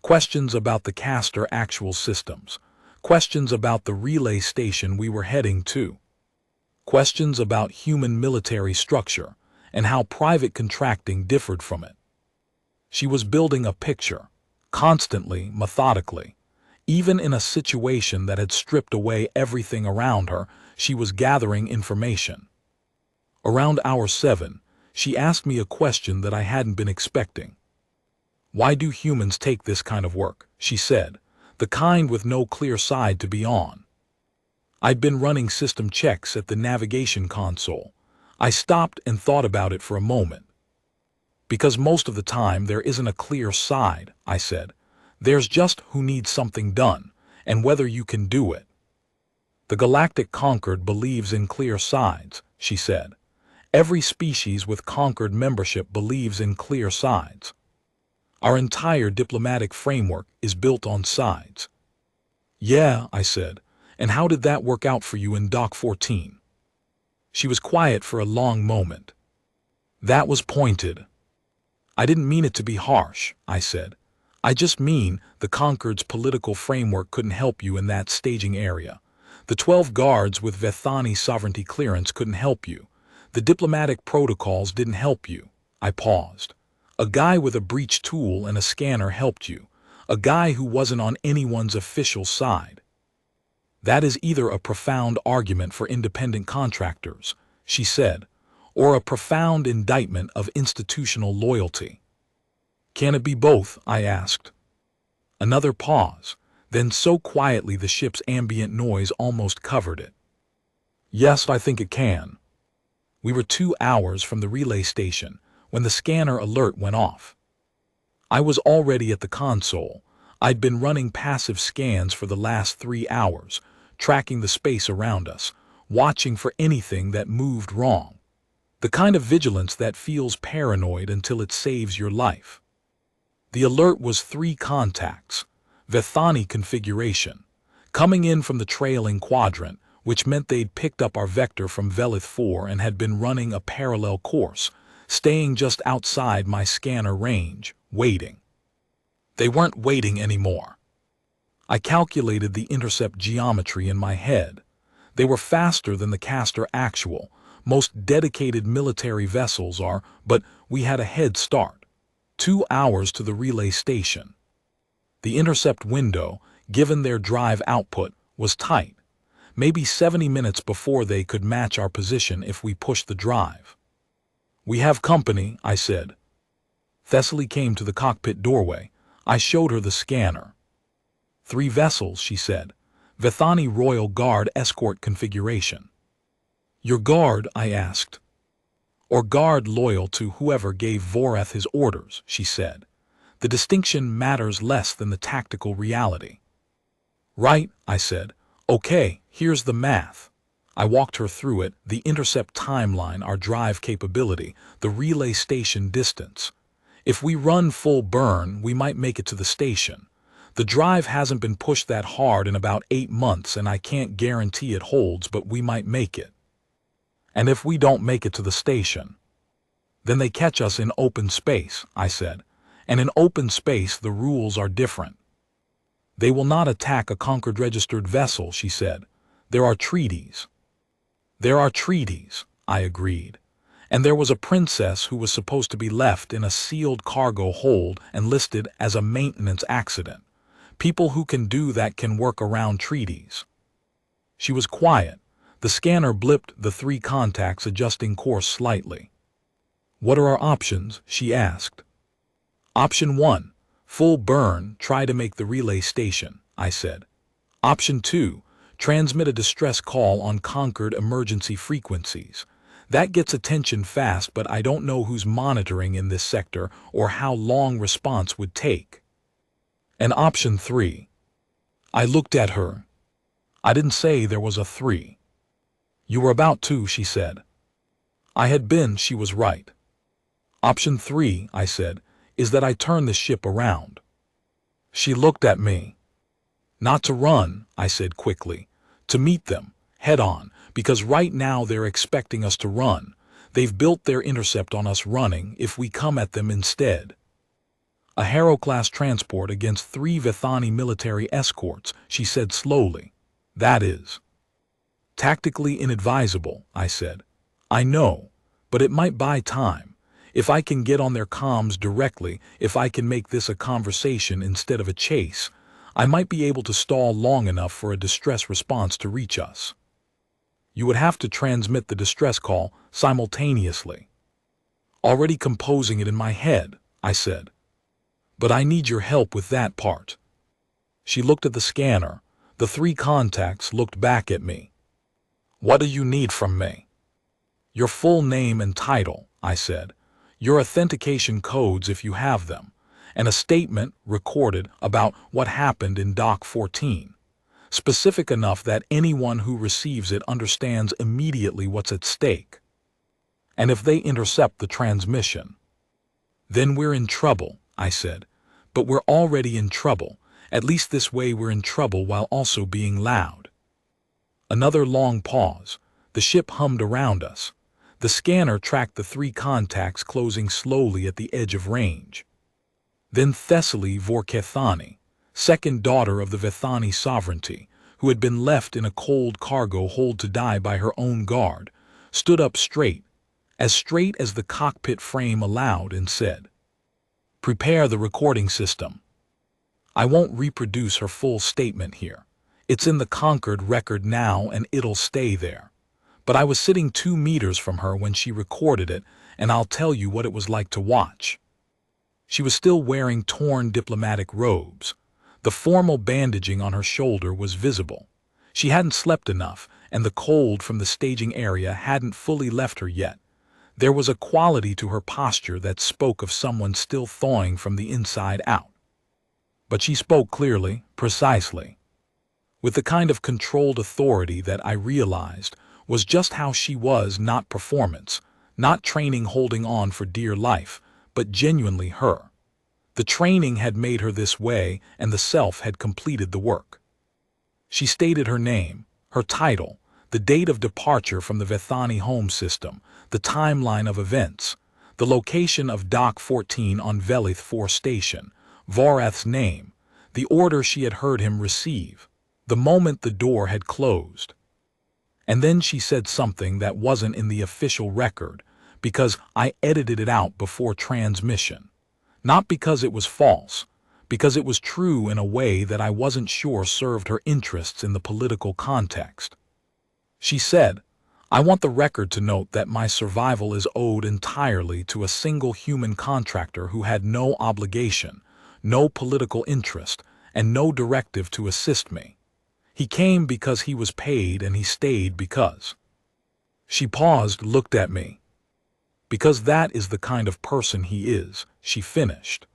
Questions about the Castor actual systems. Questions about the relay station we were heading to. Questions about human military structure, and how private contracting differed from it. She was building a picture, constantly, methodically. Even in a situation that had stripped away everything around her, she was gathering information. Around hour 7, she asked me a question that I hadn't been expecting. "Why do humans take this kind of work?" she said, "the kind with no clear side to be on." I'd been running system checks at the navigation console. I stopped and thought about it for a moment. "Because most of the time there isn't a clear side," I said. "There's just who needs something done, and whether you can do it." "The Galactic Concord believes in clear sides," she said. "Every species with Concord membership believes in clear sides. Our entire diplomatic framework is built on sides." "Yeah," I said. "And how did that work out for you in Dock 14? She was quiet for a long moment. "That was pointed." "I didn't mean it to be harsh," I said. "I just mean the Concord's political framework couldn't help you in that staging area. The 12 guards with Vethani sovereignty clearance couldn't help you. The diplomatic protocols didn't help you." I paused. "A guy with a breach tool and a scanner helped you. A guy who wasn't on anyone's official side." "That is either a profound argument for independent contractors," she said, "or a profound indictment of institutional loyalty." "Can it be both?" I asked. Another pause, then so quietly the ship's ambient noise almost covered it. "Yes, I think it can." We were 2 hours from the relay station when the scanner alert went off. I was already at the console. I'd been running passive scans for the last 3 hours, tracking the space around us, watching for anything that moved wrong. The kind of vigilance that feels paranoid until it saves your life. The alert was 3 contacts, Vethani configuration, coming in from the trailing quadrant, which meant they'd picked up our vector from Velith 4 and had been running a parallel course, staying just outside my scanner range, waiting. They weren't waiting anymore. I calculated the intercept geometry in my head. They were faster than the Castor actual. Most dedicated military vessels are, but we had a head start. 2 hours to the relay station. The intercept window, given their drive output, was tight. Maybe 70 minutes before they could match our position if we pushed the drive. "We have company," I said. Thessaly came to the cockpit doorway. I showed her the scanner. 3 vessels, she said. Vethani Royal Guard escort configuration. "Your guard?" I asked. "Or guard loyal to whoever gave Voreth his orders," she said. The distinction matters less than the tactical reality. Right, I said. Okay, here's the math. I walked her through it, the intercept timeline, our drive capability, the relay station distance. If we run full burn, we might make it to the station. The drive hasn't been pushed that hard in about 8 months, and I can't guarantee it holds, but we might make it. And if we don't make it to the station, then they catch us in open space, I said. And in open space, the rules are different. They will not attack a conquered registered vessel, she said. There are treaties. There are treaties, I agreed. And there was a princess who was supposed to be left in a sealed cargo hold and listed as a maintenance accident. People who can do that can work around treaties. She was quiet. The scanner blipped the 3 contacts, adjusting course slightly. What are our options? She asked. Option 1, full burn, try to make the relay station, I said. Option 2, transmit a distress call on conquered emergency frequencies. That gets attention fast, but I don't know who's monitoring in this sector or how long response would take. And option 3. I looked at her. I didn't say there was a 3. You were about to, she said. I had been, she was right. Option 3, I said, is that I turn the ship around. She looked at me. Not to run, I said quickly. To meet them, head on, because right now they're expecting us to run. They've built their intercept on us running if we come at them instead. A Harrow-class transport against 3 Vithani military escorts, she said slowly. That is tactically inadvisable, I said. I know, but it might buy time. If I can get on their comms directly, if I can make this a conversation instead of a chase, I might be able to stall long enough for a distress response to reach us. You would have to transmit the distress call simultaneously. Already composing it in my head, I said. But I need your help with that part. She looked at the scanner. The 3 contacts looked back at me. What do you need from me? Your full name and title, I said. Your authentication codes if you have them, and a statement recorded about what happened in Dock 14. Specific enough that anyone who receives it understands immediately what's at stake. And if they intercept the transmission, then we're in trouble, I said. But we're already in trouble. At least this way we're in trouble while also being loud. Another long pause. The ship hummed around us. The scanner tracked the 3 contacts closing slowly at the edge of range. Then Thessaly Vorkethani, second daughter of the Vithani sovereignty, who had been left in a cold cargo hold to die by her own guard, stood up straight as the cockpit frame allowed, and said, "Prepare the recording system." I won't reproduce her full statement here. It's in the Concord record now, and it'll stay there. But I was sitting 2 meters from her when she recorded it, and I'll tell you what it was like to watch. She was still wearing torn diplomatic robes. The formal bandaging on her shoulder was visible. She hadn't slept enough, and the cold from the staging area hadn't fully left her yet. There was a quality to her posture that spoke of someone still thawing from the inside out. But she spoke clearly, precisely, with the kind of controlled authority that I realized was just how she was, not performance, not training holding on for dear life, but genuinely her. The training had made her this way, and the self had completed the work. She stated her name, her title, the date of departure from the Vithani home system, the timeline of events, the location of Dock 14 on Velith 4 station, Vorath's name, the order she had heard him receive, the moment the door had closed. And then she said something that wasn't in the official record, because I edited it out before transmission. Not because it was false, because it was true in a way that I wasn't sure served her interests in the political context. She said, "I want the record to note that my survival is owed entirely to a single human contractor who had no obligation, no political interest, and no directive to assist me. He came because he was paid, and he stayed because." She paused, looked at me. "Because that is the kind of person he is," she finished.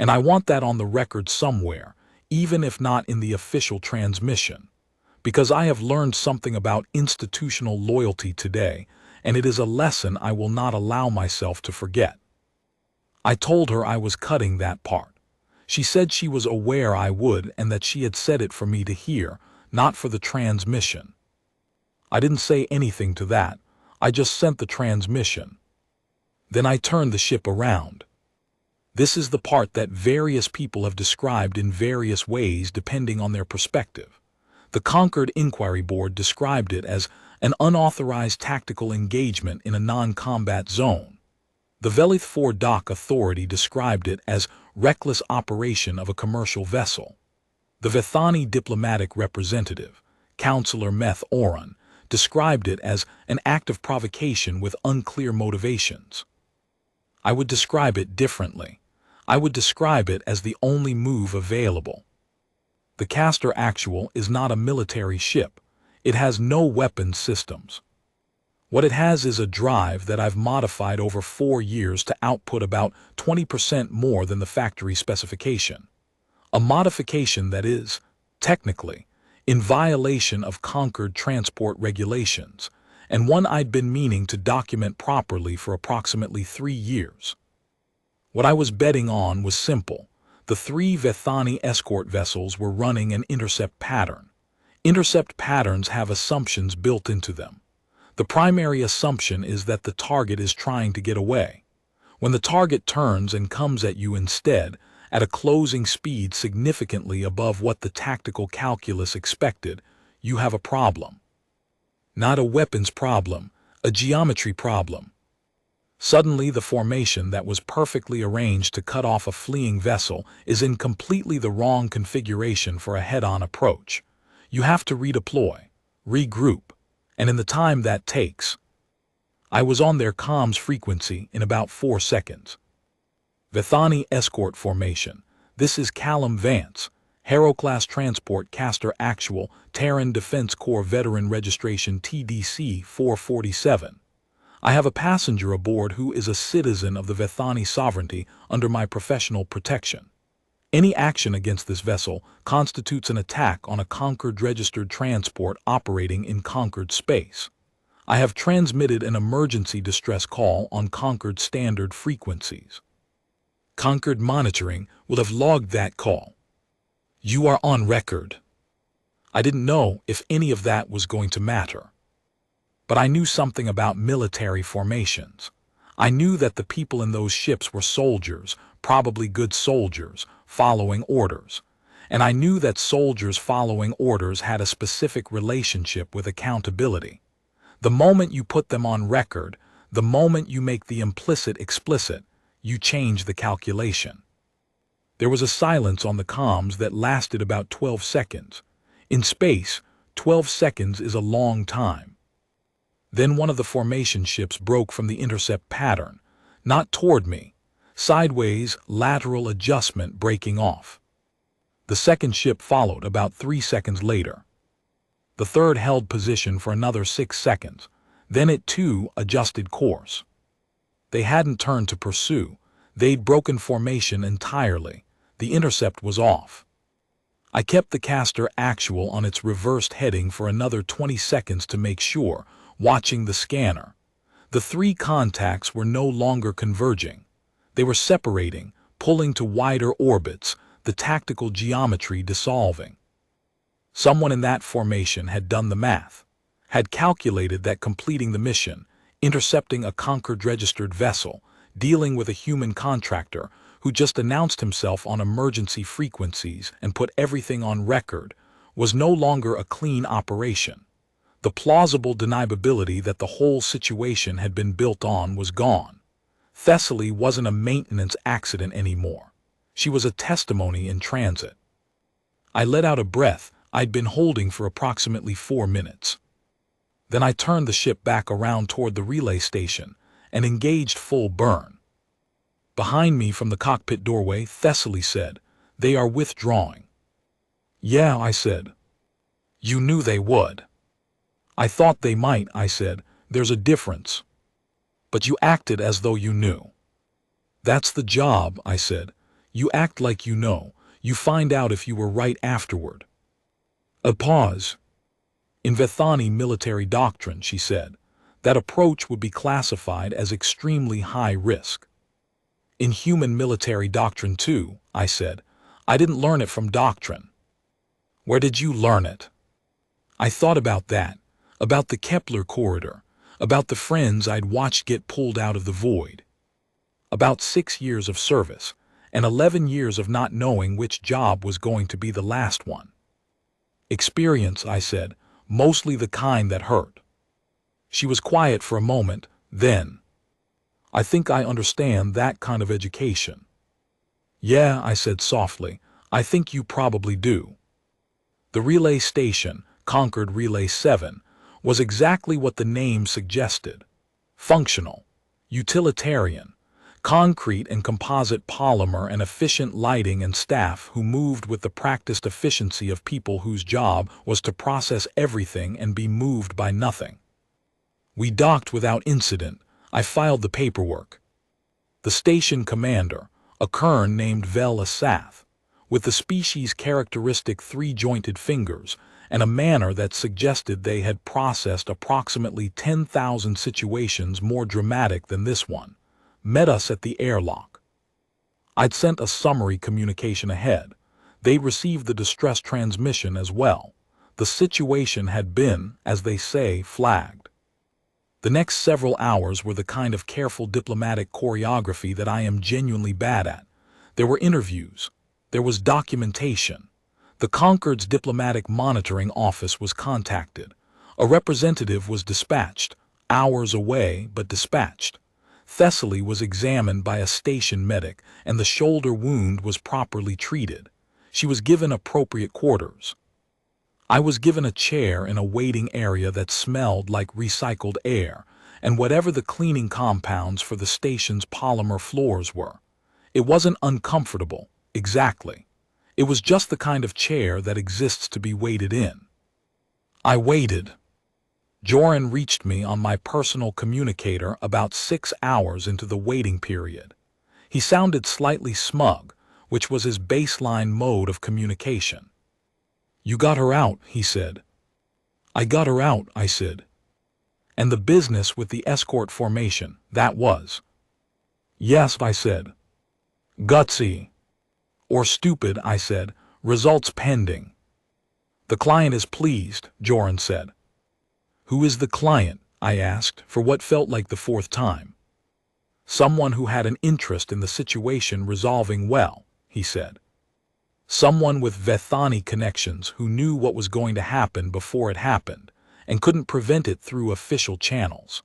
And I want that on the record somewhere, even if not in the official transmission. Because I have learned something about institutional loyalty today, and it is a lesson I will not allow myself to forget. I told her I was cutting that part. She said she was aware I would and that she had said it for me to hear, not for the transmission. I didn't say anything to that. I just sent the transmission. Then I turned the ship around. This is the part that various people have described in various ways depending on their perspective. The Concord Inquiry Board described it as an unauthorized tactical engagement in a non-combat zone. The Velith 4 Dock Authority described it as reckless operation of a commercial vessel. The Vethani diplomatic representative, Counselor Meth Oran, described it as an act of provocation with unclear motivations. I would describe it differently. I would describe it as the only move available. The Castor Actual is not a military ship. It has no weapons systems. What it has is a drive that I've modified over 4 years to output about 20% more than the factory specification. A modification that is, technically, in violation of Concord transport regulations, and one I'd been meaning to document properly for approximately 3 years. What I was betting on was simple. The 3 Vethani escort vessels were running an intercept pattern. Intercept patterns have assumptions built into them. The primary assumption is that the target is trying to get away. When the target turns and comes at you instead, at a closing speed significantly above what the tactical calculus expected, you have a problem. Not a weapons problem, a geometry problem. Suddenly the formation that was perfectly arranged to cut off a fleeing vessel is in completely the wrong configuration for a head-on approach. You have to redeploy, regroup, and in the time that takes. I was on their comms frequency in about 4 seconds. Vethani escort formation. This is Callum Vance, Harrow-class transport Castor Actual, Terran Defense Corps veteran registration TDC 447. I have a passenger aboard who is a citizen of the Vethani sovereignty under my professional protection. Any action against this vessel constitutes an attack on a Concord-registered transport operating in Concord space. I have transmitted an emergency distress call on Concord standard frequencies. Concord Monitoring will have logged that call. You are on record. I didn't know if any of that was going to matter. But I knew something about military formations. I knew that the people in those ships were soldiers, probably good soldiers, following orders. And I knew that soldiers following orders had a specific relationship with accountability. The moment you put them on record, the moment you make the implicit explicit, you change the calculation. There was a silence on the comms that lasted about 12 seconds. In space, 12 seconds is a long time. Then one of the formation ships broke from the intercept pattern, not toward me, sideways, lateral adjustment breaking off. The second ship followed about 3 seconds later. The third held position for another 6 seconds. Then it too adjusted course. They hadn't turned to pursue. They'd broken formation entirely. The intercept was off. I kept the Castor Actual on its reversed heading for another 20 seconds to make sure, watching the scanner. The 3 contacts were no longer converging. They were separating, pulling to wider orbits, the tactical geometry dissolving. Someone in that formation had done the math, had calculated that completing the mission, intercepting a Concord-registered vessel, dealing with a human contractor who just announced himself on emergency frequencies and put everything on record, was no longer a clean operation. The plausible deniability that the whole situation had been built on was gone. Thessaly wasn't a maintenance accident anymore. She was a testimony in transit. I let out a breath I'd been holding for approximately 4 minutes. Then I turned the ship back around toward the relay station and engaged full burn. Behind me from the cockpit doorway, Thessaly said, "They are withdrawing." "Yeah," I said. "You knew they would." "I thought they might," I said. "There's a difference." "But you acted as though you knew." "That's the job," I said. You act like you know. You find out if you were right afterward. A pause. In Vethani military doctrine, she said, that approach would be classified as extremely high risk. In human military doctrine too, I said. I didn't learn it from doctrine. Where did you learn it? I thought about that, about the Kepler corridor, about the friends I'd watched get pulled out of the void. About 6 years of service, and 11 years of not knowing which job was going to be the last one. Experience, I said, mostly the kind that hurt. She was quiet for a moment, then. I think I understand that kind of education. Yeah, I said softly, I think you probably do. The relay station, Concord Relay 7, was exactly what the name suggested. Functional, utilitarian, concrete and composite polymer and efficient lighting and staff who moved with the practiced efficiency of people whose job was to process everything and be moved by nothing. We docked without incident. I filed the paperwork. The station commander, a kern named Vel Asath, with the species' characteristic three-jointed fingers and a manner that suggested they had processed approximately 10,000 situations more dramatic than this one, met us at the airlock. I'd sent a summary communication ahead. They'd received the distress transmission as well. The situation had been, as they say, flagged. The next several hours were the kind of careful diplomatic choreography that I am genuinely bad at. There were interviews. There was documentation. The Concord's diplomatic monitoring office was contacted. A representative was dispatched, hours away, but dispatched. Thessaly was examined by a station medic, and the shoulder wound was properly treated. She was given appropriate quarters. I was given a chair in a waiting area that smelled like recycled air, and whatever the cleaning compounds for the station's polymer floors were. It wasn't uncomfortable, exactly. It was just the kind of chair that exists to be waited in. I waited. Joran reached me on my personal communicator about 6 hours into the waiting period. He sounded slightly smug, which was his baseline mode of communication. You got her out, he said. I got her out, I said. And the business with the escort formation, that was. Yes, I said. Gutsy. Or stupid, I said. Results pending. The client is pleased, Joran said. Who is the client? I asked, for what felt like the 4th time. Someone who had an interest in the situation resolving well, he said. Someone with Vethani connections who knew what was going to happen before it happened and couldn't prevent it through official channels.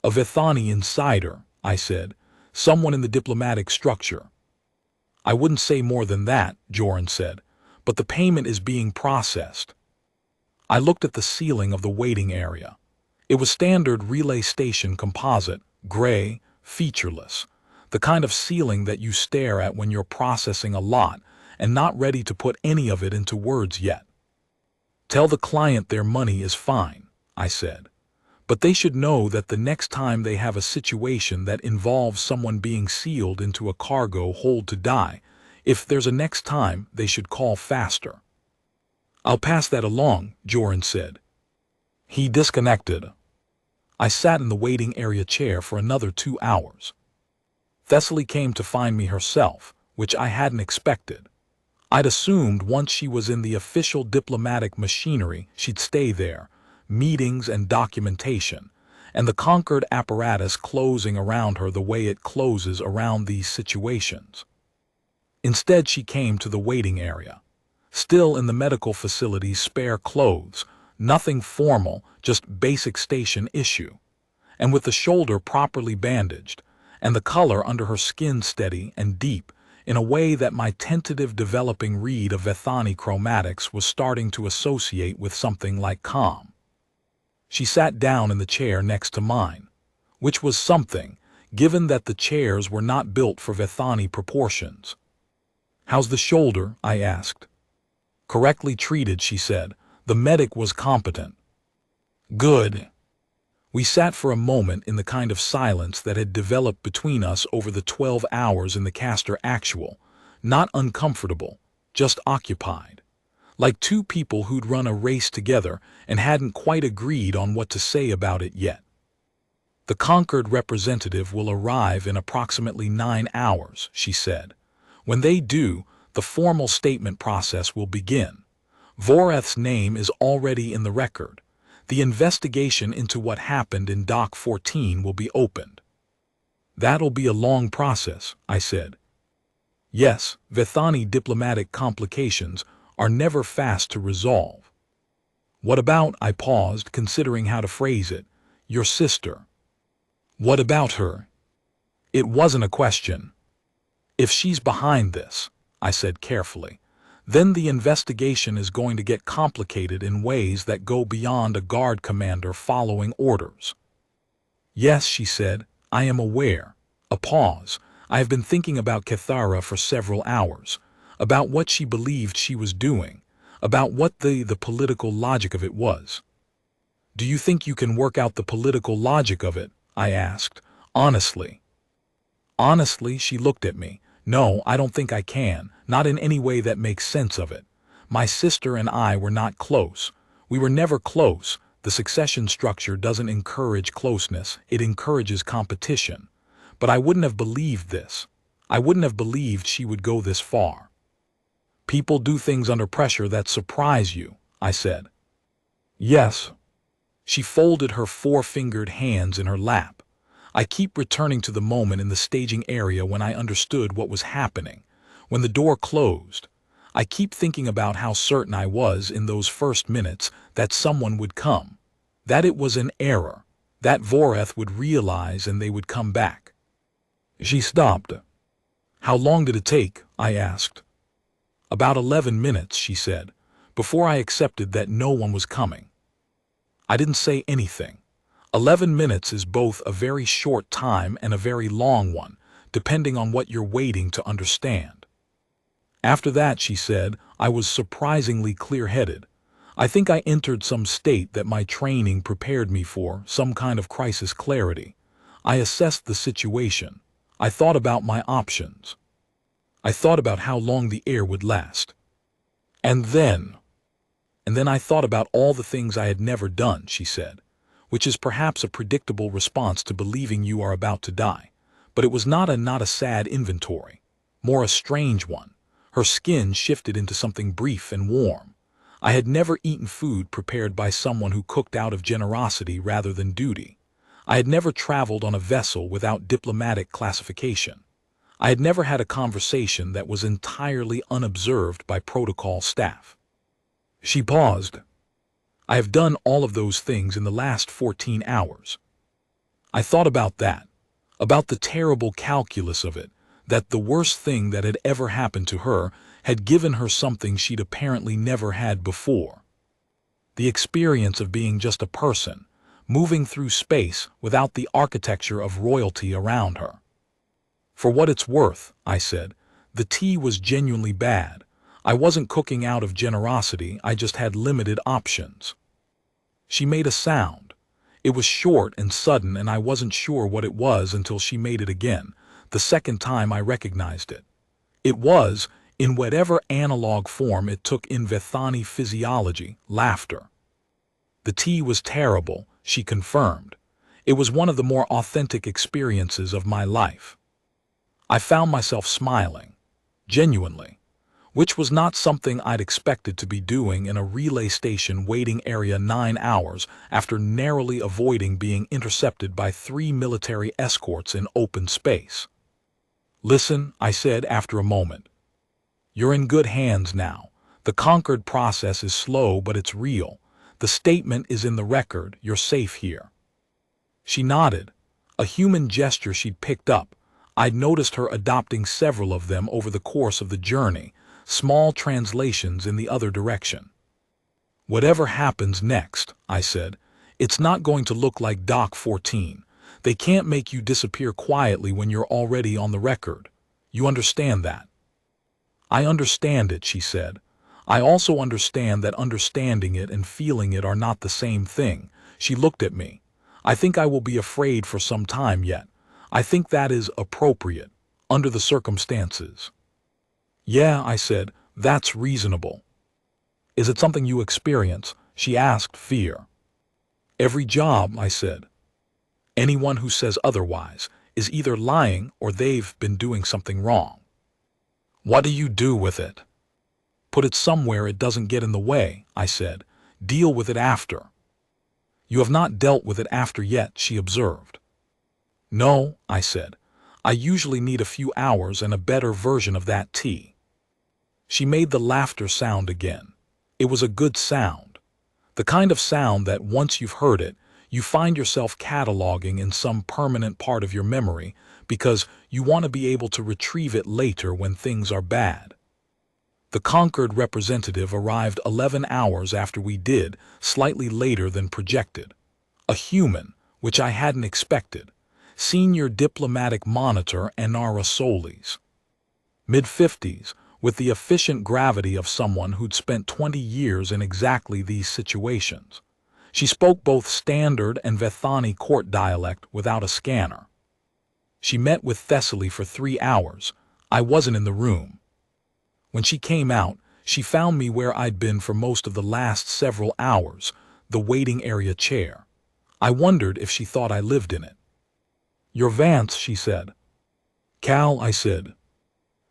A Vethani insider, I said, someone in the diplomatic structure. I wouldn't say more than that, Joran said, but the payment is being processed. I looked at the ceiling of the waiting area. It was standard relay station composite, gray, featureless, the kind of ceiling that you stare at when you're processing a lot and not ready to put any of it into words yet. Tell the client their money is fine, I said, but they should know that the next time they have a situation that involves someone being sealed into a cargo hold to die, if there's a next time, they should call faster. I'll pass that along, Joran said. He disconnected. I sat in the waiting area chair for another 2 hours. Thessaly came to find me herself, which I hadn't expected. I'd assumed once she was in the official diplomatic machinery, she'd stay there, meetings and documentation, and the Concord apparatus closing around her the way it closes around these situations. Instead, she came to the waiting area. Still in the medical facility's spare clothes, nothing formal, just basic station issue, and with the shoulder properly bandaged, and the color under her skin steady and deep, in a way that my tentative developing read of Vethani chromatics was starting to associate with something like calm. She sat down in the chair next to mine, which was something, given that the chairs were not built for Vethani proportions. How's the shoulder? I asked. Correctly treated, she said. The medic was competent. Good. We sat for a moment in the kind of silence that had developed between us over the 12 hours in the Castor Actual, Not uncomfortable, just occupied. Like two people who'd run a race together and hadn't quite agreed on what to say about it yet. The Concord representative will arrive in approximately 9 hours, she said. When they do, the formal statement process will begin. Voreth's name is already in the record. The investigation into what happened in Dock 14 will be opened. That'll be a long process, I said. Yes, Vethani diplomatic complications are never fast to resolve. What about, I paused, considering how to phrase it, your sister? What about her? It wasn't a question. If she's behind this, I said carefully, then the investigation is going to get complicated in ways that go beyond a guard commander following orders. Yes, she said, I am aware. A pause. I have been thinking about Cathara for several hours, about what she believed she was doing, about what the political logic of it was. Do you think you can work out the political logic of it? I asked, honestly. Honestly, she looked at me. No, I don't think I can, not in any way that makes sense of it. My sister and I were not close. We were never close. The succession structure doesn't encourage closeness, it encourages competition. But I wouldn't have believed this. I wouldn't have believed she would go this far. People do things under pressure that surprise you, I said. Yes. She folded her four-fingered hands in her lap. I keep returning to the moment in the staging area when I understood what was happening, when the door closed. I keep thinking about how certain I was in those first minutes that someone would come, that it was an error, that Voreth would realize and they would come back. She stopped. How long did it take? I asked. About 11 minutes, she said, before I accepted that no one was coming. I didn't say anything. 11 minutes is both a very short time and a very long one, depending on what you're waiting to understand. After that, she said, I was surprisingly clear-headed. I think I entered some state that my training prepared me for, some kind of crisis clarity. I assessed the situation. I thought about my options. I thought about how long the air would last. And then I thought about all the things I had never done, she said, which is perhaps a predictable response to believing you are about to die. But it was not a sad inventory, more a strange one. Her skin shifted into something brief and warm. I had never eaten food prepared by someone who cooked out of generosity rather than duty. I had never traveled on a vessel without diplomatic classification. I had never had a conversation that was entirely unobserved by protocol staff. She paused. I have done all of those things in the last 14 hours. I thought about that, about the terrible calculus of it, that the worst thing that had ever happened to her had given her something she'd apparently never had before. The experience of being just a person, moving through space without the architecture of royalty around her. For what it's worth, I said, the tea was genuinely bad. I wasn't cooking out of generosity, I just had limited options. She made a sound. It was short and sudden, and I wasn't sure what it was until she made it again, the second time I recognized it. It was, in whatever analog form it took in Vethani physiology, laughter. The tea was terrible, she confirmed. It was one of the more authentic experiences of my life. I found myself smiling, genuinely, which was not something I'd expected to be doing in a relay station waiting area 9 hours after narrowly avoiding being intercepted by 3 military escorts in open space. Listen, I said after a moment. You're in good hands now. The Concord process is slow, but it's real. The statement is in the record. You're safe here. She nodded, a human gesture she'd picked up. I'd noticed her adopting several of them over the course of the journey, small translations in the other direction. Whatever happens next, I said, it's not going to look like Dock 14. They can't make you disappear quietly when you're already on the record. You understand that? I understand it, she said. I also understand that understanding it and feeling it are not the same thing. She looked at me. I think I will be afraid for some time yet. I think that is appropriate, under the circumstances. Yeah, I said, that's reasonable. Is it something you experience? She asked, fear. Every job, I said. Anyone who says otherwise is either lying or they've been doing something wrong. What do you do with it? Put it somewhere it doesn't get in the way, I said. Deal with it after. You have not dealt with it after yet, she observed. No, I said. I usually need a few hours and a better version of that tea. She made the laughter sound again. It was a good sound. The kind of sound that once you've heard it, you find yourself cataloging in some permanent part of your memory because you want to be able to retrieve it later when things are bad. The Concord representative arrived 11 hours after we did, slightly later than projected. A human, which I hadn't expected. Senior diplomatic monitor Anara Solis. Mid-50s, with the efficient gravity of someone who'd spent 20 years in exactly these situations. She spoke both standard and Vethani court dialect without a scanner. She met with Thessaly for 3 hours. I wasn't in the room. When she came out, she found me where I'd been for most of the last several hours, the waiting area chair. I wondered if she thought I lived in it. You're Vance, she said. Cal, I said.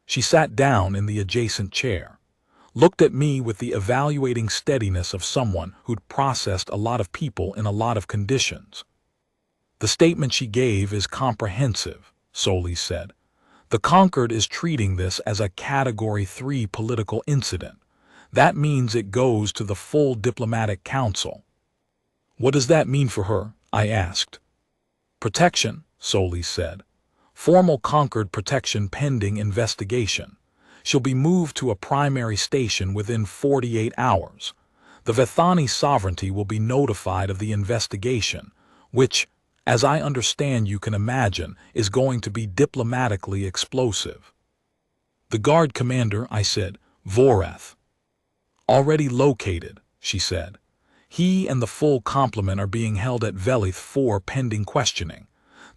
She sat down in the adjacent chair, looked at me with the evaluating steadiness of someone who'd processed a lot of people in a lot of conditions. The statement she gave is comprehensive, Solis said. The Concord is treating this as a Category 3 political incident. That means it goes to the full diplomatic council. What does that mean for her? I asked. Protection, Solis said. Formal Concord protection pending investigation. She'll be moved to a primary station within 48 hours. The Vethani sovereignty will be notified of the investigation, which, as I understand you can imagine, is going to be diplomatically explosive. The guard commander, I said, Voreth. Already located, she said. He and the full complement are being held at Velith 4 pending questioning.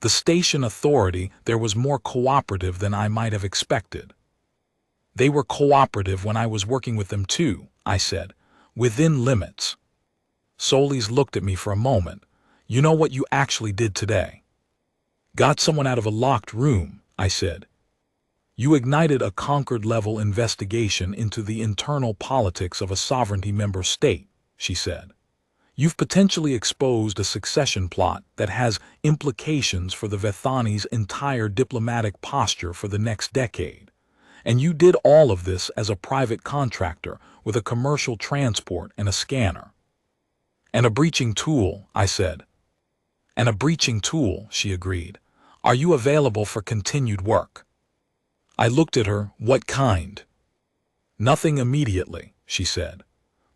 The station authority there was more cooperative than I might have expected. They were cooperative when I was working with them too, I said, within limits. Solis looked at me for a moment. You know what you actually did today? Got someone out of a locked room, I said. You ignited a Concord-level investigation into the internal politics of a sovereignty member state, she said. You've potentially exposed a succession plot that has implications for the Vethani's entire diplomatic posture for the next decade. And you did all of this as a private contractor with a commercial transport and a scanner. And a breaching tool, I said. And a breaching tool, she agreed. Are you available for continued work? I looked at her. What kind? Nothing immediately, she said.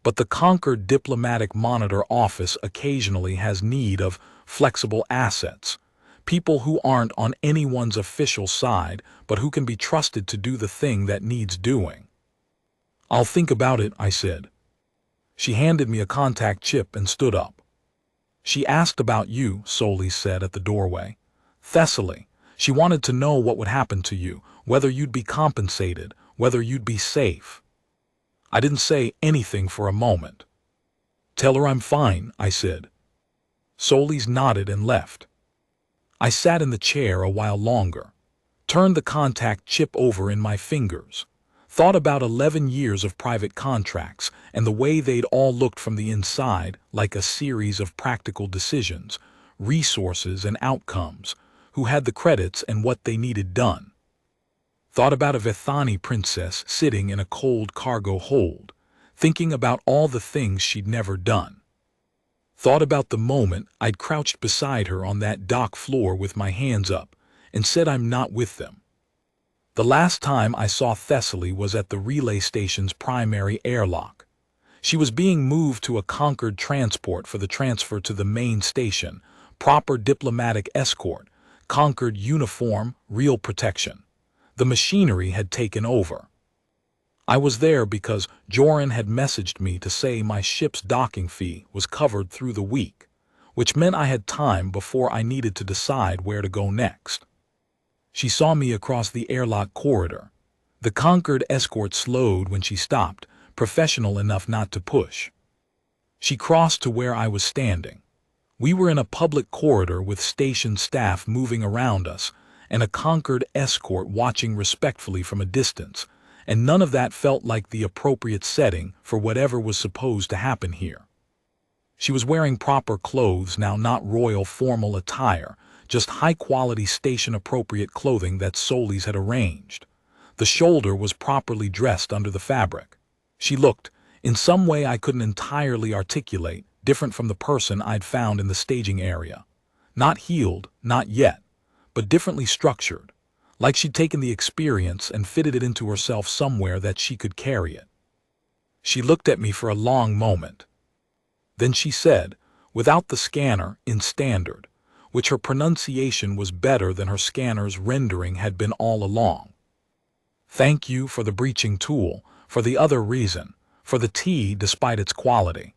But the Concord Diplomatic Monitor Office occasionally has need of flexible assets, people who aren't on anyone's official side but who can be trusted to do the thing that needs doing. I'll think about it, I said. She handed me a contact chip and stood up. She asked about you, Solis said at the doorway. Thessaly. She wanted to know what would happen to you, whether you'd be compensated, whether you'd be safe. I didn't say anything for a moment. Tell her I'm fine, I said. Solis nodded and left. I sat in the chair a while longer, turned the contact chip over in my fingers, thought about 11 years of private contracts and the way they'd all looked from the inside like a series of practical decisions, resources and outcomes, who had the credits and what they needed done. Thought about a Vethani princess sitting in a cold cargo hold, thinking about all the things she'd never done. Thought about the moment I'd crouched beside her on that dock floor with my hands up and said I'm not with them. The last time I saw Thessaly was at the relay station's primary airlock. She was being moved to a Concord transport for the transfer to the main station, proper diplomatic escort, Concord uniform, real protection. The machinery had taken over. I was there because Joran had messaged me to say my ship's docking fee was covered through the week, which meant I had time before I needed to decide where to go next. She saw me across the airlock corridor, The Concord escort slowed when she stopped, professional enough not to push. She crossed to where I was standing. We were in a public corridor with station staff moving around us, and a Concord escort watching respectfully from a distance, and none of that felt like the appropriate setting for whatever was supposed to happen here. She was wearing proper clothes now, not royal formal attire, just high-quality station-appropriate clothing that Solis had arranged. The shoulder was properly dressed under the fabric. She looked, in some way I couldn't entirely articulate, different from the person I'd found in the staging area. Not healed, not yet, but differently structured, like she'd taken the experience and fitted it into herself somewhere that she could carry it. She looked at me for a long moment. Then she said, without the scanner, in standard, which her pronunciation was better than her scanner's rendering had been all along. "Thank you for the breaching tool, for the other reason, for the tea despite its quality."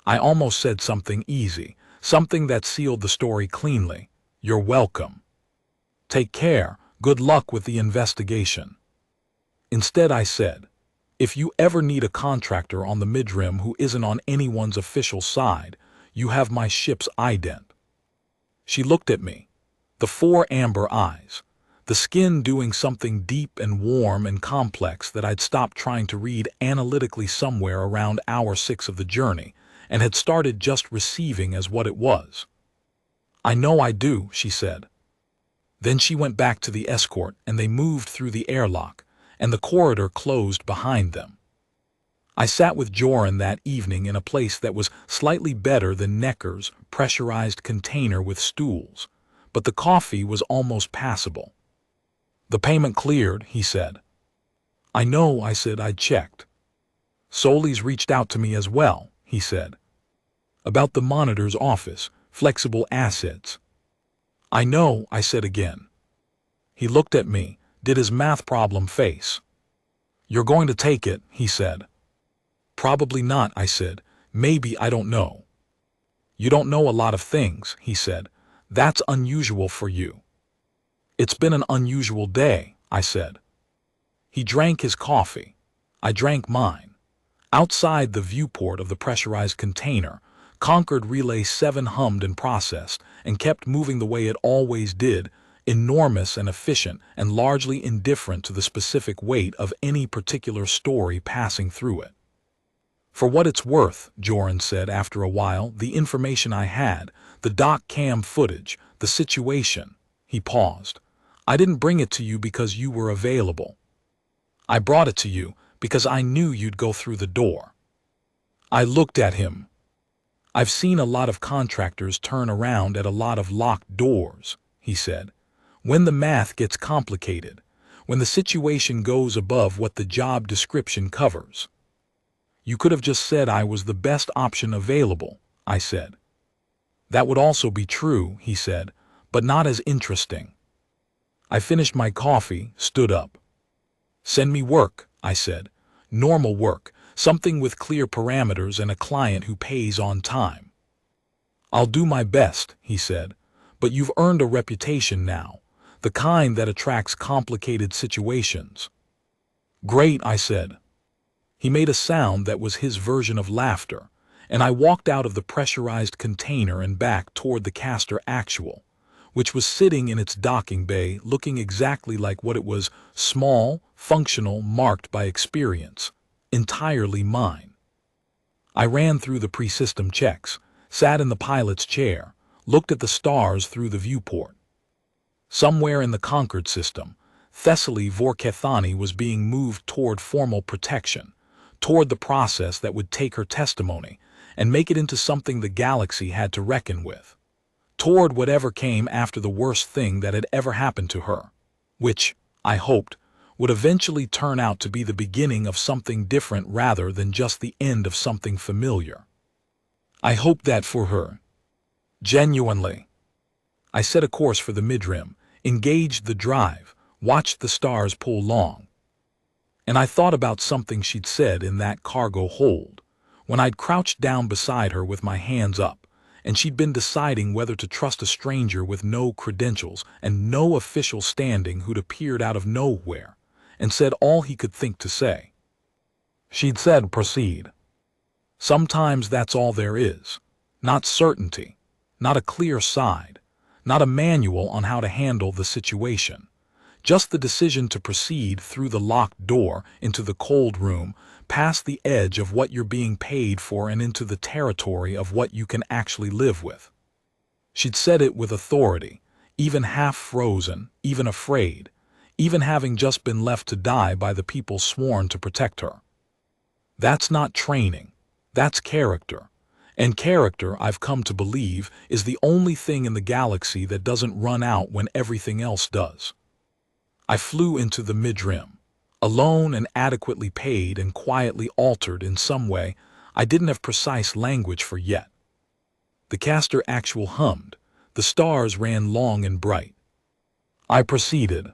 I almost said something easy, something that sealed the story cleanly. "You're welcome. Take care, good luck with the investigation." Instead I said, "If you ever need a contractor on the midrim who isn't on anyone's official side, you have my ship's ident." She looked at me, the 4 amber eyes, the skin doing something deep and warm and complex that I'd stopped trying to read analytically somewhere around hour 6 of the journey, and had started just receiving as what it was. "I know I do," she said. Then she went back to the escort and they moved through the airlock, and the corridor closed behind them. I sat with Joran that evening in a place that was slightly better than Necker's pressurized container with stools, but the coffee was almost passable. "The payment cleared," he said. "I know," I said. "I'd checked." "Solis reached out to me as well," he said. "About the monitor's office, flexible assets." "I know," I said again. He looked at me, did his math problem face. "You're going to take it," he said. "Probably not," I said. "Maybe, I don't know." "You don't know a lot of things," he said. "That's unusual for you." "It's been an unusual day," I said. He drank his coffee. I drank mine. Outside the viewport of the pressurized container, Concord Relay 7 hummed and processed, and kept moving the way it always did, enormous and efficient and largely indifferent to the specific weight of any particular story passing through it. "For what it's worth," Joran said after a while, "the information I had, the doc cam footage, the situation." He paused. "I didn't bring it to you because you were available. I brought it to you because I knew you'd go through the door." I looked at him. "I've seen a lot of contractors turn around at a lot of locked doors," he said. "When the math gets complicated, when the situation goes above what the job description covers." "You could have just said I was the best option available," I said. "That would also be true," he said, "but not as interesting." I finished my coffee, stood up. "Send me work," I said. "Normal work, something with clear parameters and a client who pays on time." "I'll do my best," he said, "but you've earned a reputation now, the kind that attracts complicated situations." "Great," I said. He made a sound that was his version of laughter, and I walked out of the pressurized container and back toward the Castor Actual, which was sitting in its docking bay looking exactly like what it was: small, functional, marked by experience, entirely mine. I ran through the pre-system checks, sat in the pilot's chair, looked at the stars through the viewport. Somewhere in the Concord system, Thessaly Vorkethani was being moved toward formal protection, toward the process that would take her testimony and make it into something the galaxy had to reckon with, toward whatever came after the worst thing that had ever happened to her, which, I hoped, would eventually turn out to be the beginning of something different rather than just the end of something familiar. I hoped that for her. Genuinely. I set a course for the midrim, engaged the drive, watched the stars pull long. And I thought about something she'd said in that cargo hold, when I'd crouched down beside her with my hands up, and she'd been deciding whether to trust a stranger with no credentials and no official standing who'd appeared out of nowhere, and said all he could think to say. She'd said, "Proceed." Sometimes that's all there is. Not certainty, not a clear side, not a manual on how to handle the situation. Just the decision to proceed through the locked door into the cold room, past the edge of what you're being paid for and into the territory of what you can actually live with. She'd said it with authority, even half frozen, even afraid, even having just been left to die by the people sworn to protect her. That's not training, that's character. And character, I've come to believe, is the only thing in the galaxy that doesn't run out when everything else does. I flew into the mid-rim, alone and adequately paid and quietly altered in some way I didn't have precise language for yet. The caster actual hummed, the stars ran long and bright. I proceeded,